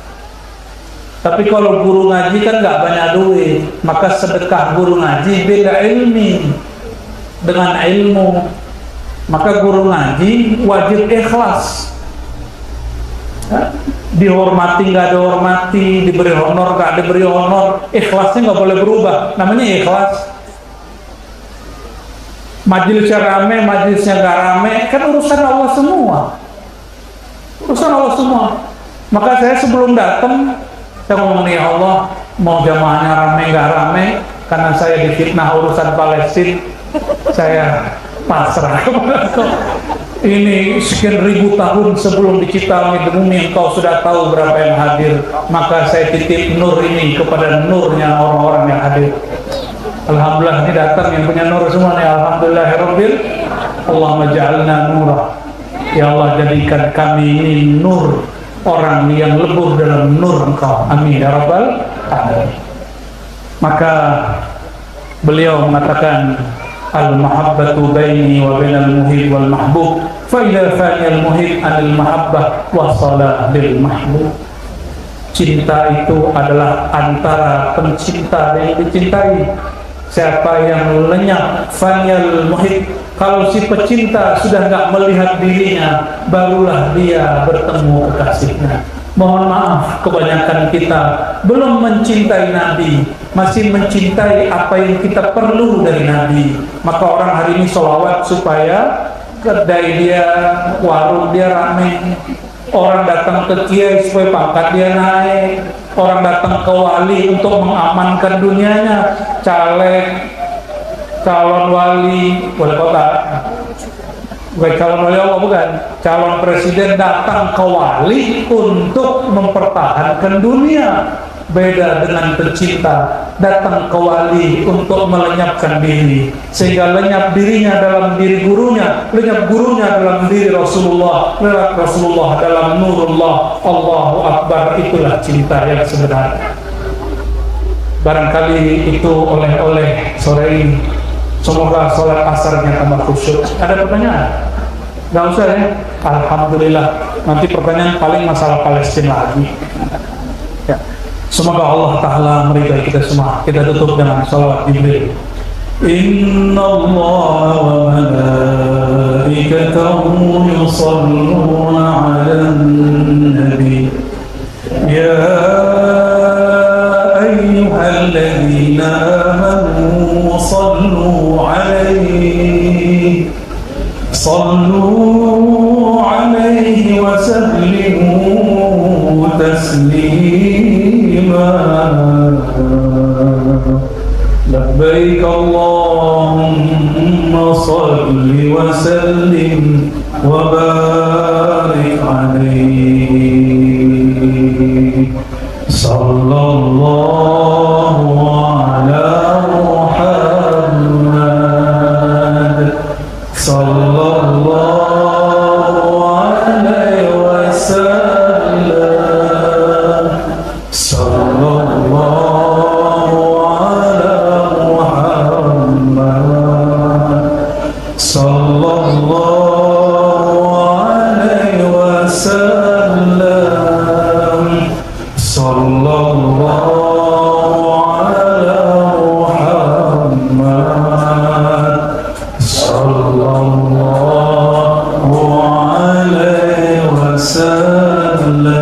Speaker 1: Tapi kalau guru ngaji kan nggak banyak duit, maka sedekah guru ngaji beda ilmi dengan ilmu. Maka guru ngaji wajib ikhlas. Dihormati nggak dihormati, diberi honor nggak diberi honor, ikhlasnya nggak boleh berubah. Namanya ikhlas. Majelisnya rame, majelisnya nggak rame, kan urusan Allah semua. Urusan Allah semua. Maka saya sebelum datang, saya ngomong nih, Allah, mau jamaahnya rame nggak rame, karena saya difitnah urusan Palestina, saya pasrah. Ini sekian ribu tahun sebelum dicipta langit dan bumi, engkau sudah tahu berapa yang hadir, maka saya titip nur ini kepada nurnya orang-orang yang hadir. Alhamdulillah, ini datang yang punya nur semua nih. Alhamdulillahirabbil, Allahumma ja'alna nurah. Ya Allah, jadikan kami ini nur, orang yang lebur dalam nur engkau. Amin ya rabbal alamin. Maka beliau mengatakan, al-mahabbatu baini wa bainal muhib wal mahbub, fa idza fani al-muhib anil mahabbah wa sala lil mahbub. Cinta itu adalah antara pencinta dan yang dicintai. Siapa yang lenyap fanial muhib, kalau si pecinta sudah nggak melihat dirinya, barulah dia bertemu kekasihnya. Mohon maaf, kebanyakan kita belum mencintai Nabi, masih mencintai apa yang kita perlu dari Nabi. Maka orang hari ini sholawat supaya kedai dia, warung dia rame. Orang datang ke kiai supaya pangkat dia naik. Orang datang ke wali untuk mengamankan dunianya. Caleg, calon wali, wali kota, bukan calon wali Allah, bukan, calon presiden datang ke wali untuk mempertahankan dunia. beda dengan pencinta datang ke wali untuk melenyapkan diri, sehingga lenyap dirinya dalam diri gurunya, lenyap gurunya dalam diri Rasulullah, lenyap Rasulullah dalam nurullah. Allahu Akbar, itulah cinta yang sebenarnya. Barangkali itu oleh-oleh sore ini. Semoga sholat asarnya tambah khusyuk. Ada pertanyaan? Nggak usah ya? Alhamdulillah. Nanti pertanyaan paling masalah Palestina lagi. Ya. Semoga Allah Ta'ala meridai kita semua. Kita tutup dengan sholawat Jibril. Inna Allah wa malaikatahu yusalluna ala nabi. Ya ayyuhalladzina amanu sallu alaihi wa sallimu taslima. Labbaik Allahumma salli wa sallim wa barik alaihi. Sallallahu ala Muhammad sallallahu alaihi wasallam. Sallallahu ala Muhammad sallallahu alaihi wasallam. Sallallahu ala Muhammad sallallahu alaihi wasallam.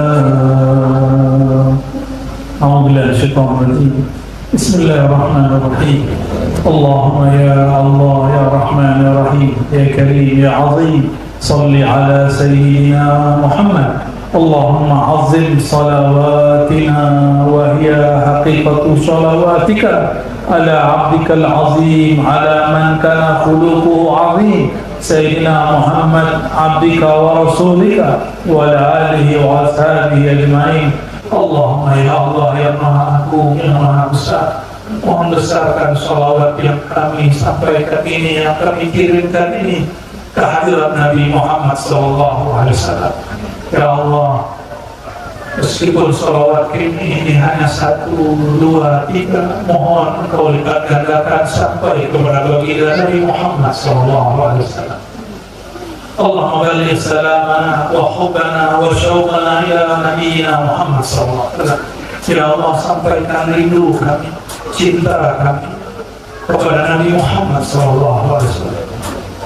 Speaker 1: A'udzu billahi minasyaitonir rajim. Bismillahirrahmanirrahim. Allahumma ya Allah ya Rahman ya Rahim ya Karim ya Azim, salli ala sayyidina Muhammad. اللهم عظم صلواتنا وهي حقيقة صلواتك على عبدك العظيم على من كان خلقه عظيم سيدنا محمد عبدك ورسولك وعلى آله وأصحابه أجمعين. اللهم ya Allah yang Maha Agung yang Maha Besar, mohon besarkan salawat yang kami sampaikan ini, yang kami kirimkan ini ke hadirat Nabi Muhammad SAW. Ya Allah, meskipun salawat ini hanya 1, 2, 3, mohon Engkau lipat gandakan sampai kepada baginda Nabi Muhammad SAW. Allahumma baligh salamana wa hubbana wa syauqana ila nabiyyina Muhammad SAW. Ya Allah, sampaikan rindu kami, cinta kami kepada Nabi Muhammad SAW.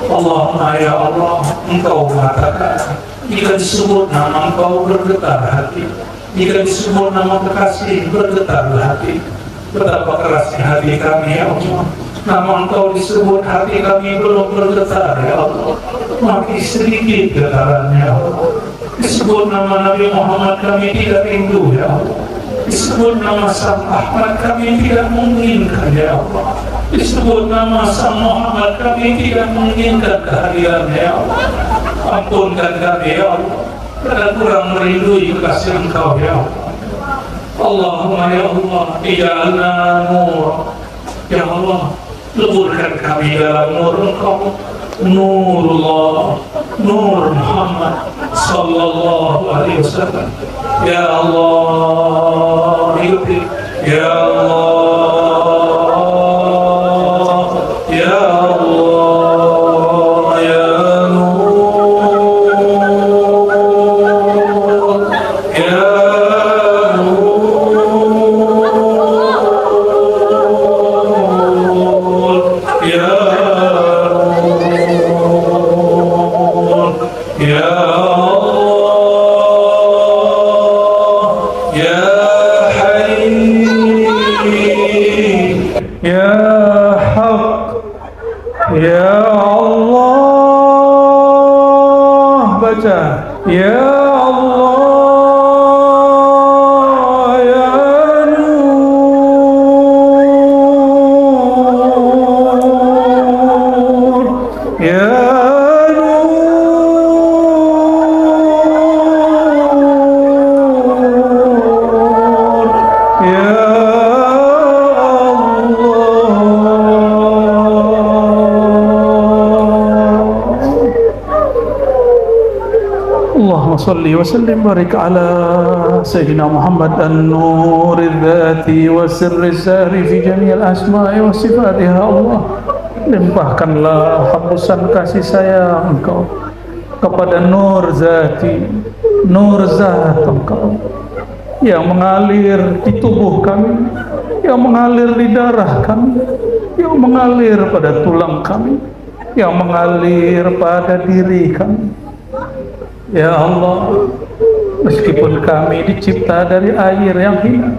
Speaker 1: Allahumma ya Allah, Engkau mengatakan, jika disebut nama Engkau bergetar hati, jika disebut nama kekasih bergetar hati. Betapa kerasnya hati kami ya Allah. Nama Engkau disebut, hati kami belum bergetar ya Allah, makin sedikit getarannya ya Allah. Disebut nama Nabi Muhammad kami tidak rindu ya Allah. Disebut nama Sang Ahmad kami tidak menginginkan ya Allah. Disebut nama Sang Muhammad kami tidak menginginkan kehadiran ya Allah. Ampunkan kami ya Allah, karena kurang merindui kekasih Engkau ya Allah. Allahumma ya Allah, ij'alna nur. Ya Allah, leburkan kami dalam nur Engkau, Nurullah, Nur Muhammad sallallahu alaihi wasallam. Ya Allah, ya Allah, ya Allah, ya Nur, ya Nur, ya Ya Allah, Ya Hayy salli wa sallim barik ala Sayyidina Muhammad an-nuri dzati wa sirri sahri fi jami'il asma'i wa sifatiha. Allah, limpahkanlah hapusan kasih sayang Engkau kepada nur zati, nur zat Engkau yang mengalir di tubuh kami, yang mengalir di darah kami, yang mengalir pada tulang kami, yang mengalir pada diri kami. Ya Allah, meskipun kami dicipta dari air yang hina,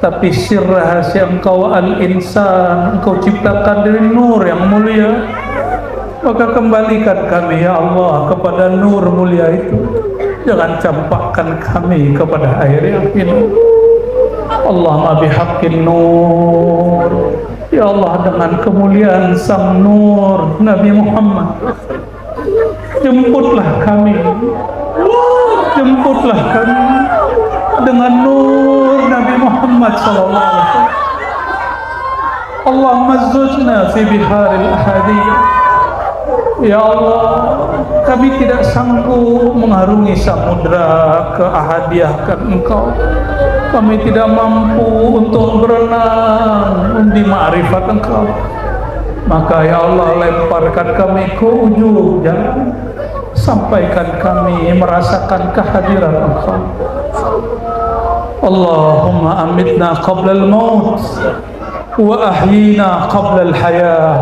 Speaker 1: tapi sir rahasia Engkau al-insan Engkau ciptakan dari nur yang mulia. Maka kembalikan kami ya Allah kepada nur mulia itu. Jangan campakkan kami kepada air yang hina. Allahumma bihaqqin nur, ya Allah, dengan kemuliaan sang nur Nabi Muhammad, jemputlah kami dengan nur Nabi Muhammad sallallahu alaihi wasallam. Allahumma zujna fi biharil ahadiyah. Ya Allah, kami tidak sanggup mengarungi samudra keahadiahkan Engkau. Kami tidak mampu untuk berenang di ma'rifat Engkau. Maka ya Allah, lemparkan kami ke ujung jalan, sampaikan kami merasakan kehadiran Engkau. Allahumma amitna qabla al-maut wa ahyina qabla al-hayah.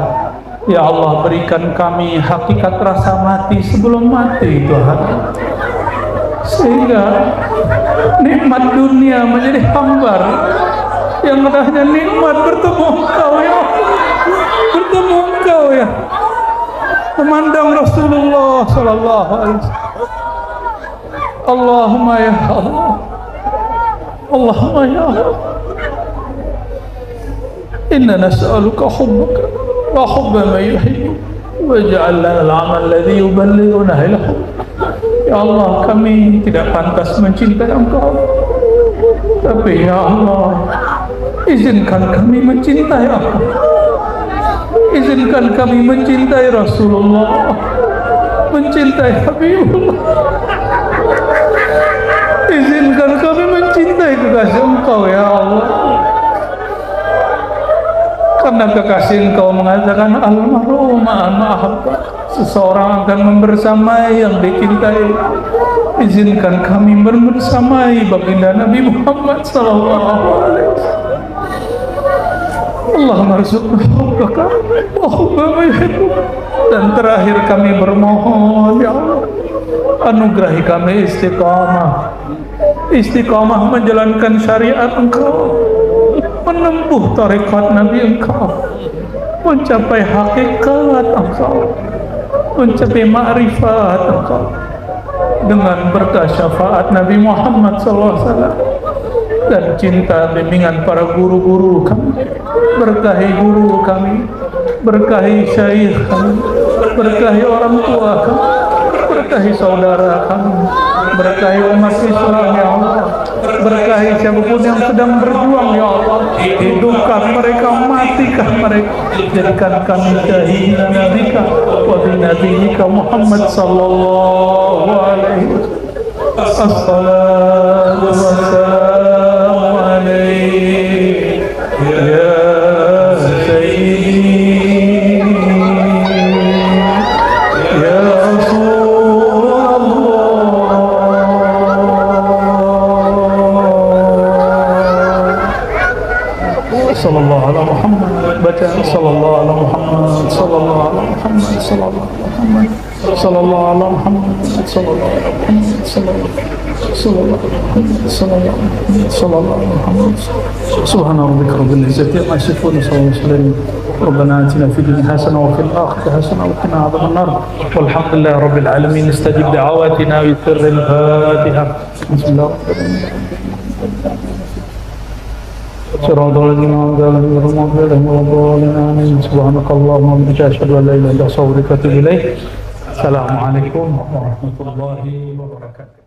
Speaker 1: Ya Allah, berikan kami hakikat rasa mati sebelum mati Tuhan, sehingga nikmat dunia menjadi hambar, yang hanya nikmat bertemu Engkau ya Allah, bertemu Engkau ya, memandang Rasulullah sallallahu alaihi wasallam. Allahumma ya Allah, Allahumma ya Allah, inna nas'aluka hubbaka wa hubba man yuhibbu waj'al lana al-'amal alladhi yuballighuna ila hubbik. Ya Allah, kami tidak pantas mencintai Engkau, tapi ya Allah, izinkan kami mencintai Engkau, izinkan kami mencintai Rasulullah, mencintai Habibullah, izinkan kami mencintai kekasih Engkau ya Allah. Karena kekasih Engkau mengatakan al-mar'u ma'an ma'ahabba, seseorang akan membersamai yang dicintai. Izinkan kami bersamai baginda Nabi Muhammad sallallahu alaihi wasallam. Allahumma arzuqna hubbaka wa hubba man yuhibbuk. Dan terakhir kami bermohon ya Allah, anugerahi kami istiqamah menjalankan syariat Engkau, menempuh tarekat Nabi Engkau, mencapai hakikat Engkau, mencapai ma'rifat Engkau dengan berkah syafaat Nabi Muhammad SAW dan cinta bimbingan para guru-guru kami. Berkahi guru kami, berkahi syekh kami, berkahi orang tua kami, berkahi saudara kami, berkahi umat Islam ya Allah, berkahi siapapun yang sedang berjuang ya Allah, hidupkan mereka, matikan mereka, jadikan kami syahidina nabika wa binabiyika Muhammad sallallahu alaihi wasallam. Assalatu wassalamu alaihi ya sayyidi ya sallallahu ala Muhammad, baca sallallahu ala Muhammad, sallallahu ala Muhammad, sallallahu ala Muhammad, sallallahu ala Muhammad, sallallahu ala Muhammad, sallallahu ala Muhammad. Subhana rabbika rabbil izzati amma yasifun, salamun ربنا آتنا في الدنيا حسنة وفي الآخرة حسنة وقنا عذاب النار والحمد لله رب العالمين. استجب دعواتنا بسر الفاتحة. بسم الله صراط الذين أنعمت عليهم غير المغضوب عليهم ولا الضالين آمين. سبحانك اللهم وبحمدك أشهد أن لا إله إلا أنت أستغفرك وأتوب إليك. السلام عليكم ورحمة الله وبركاته.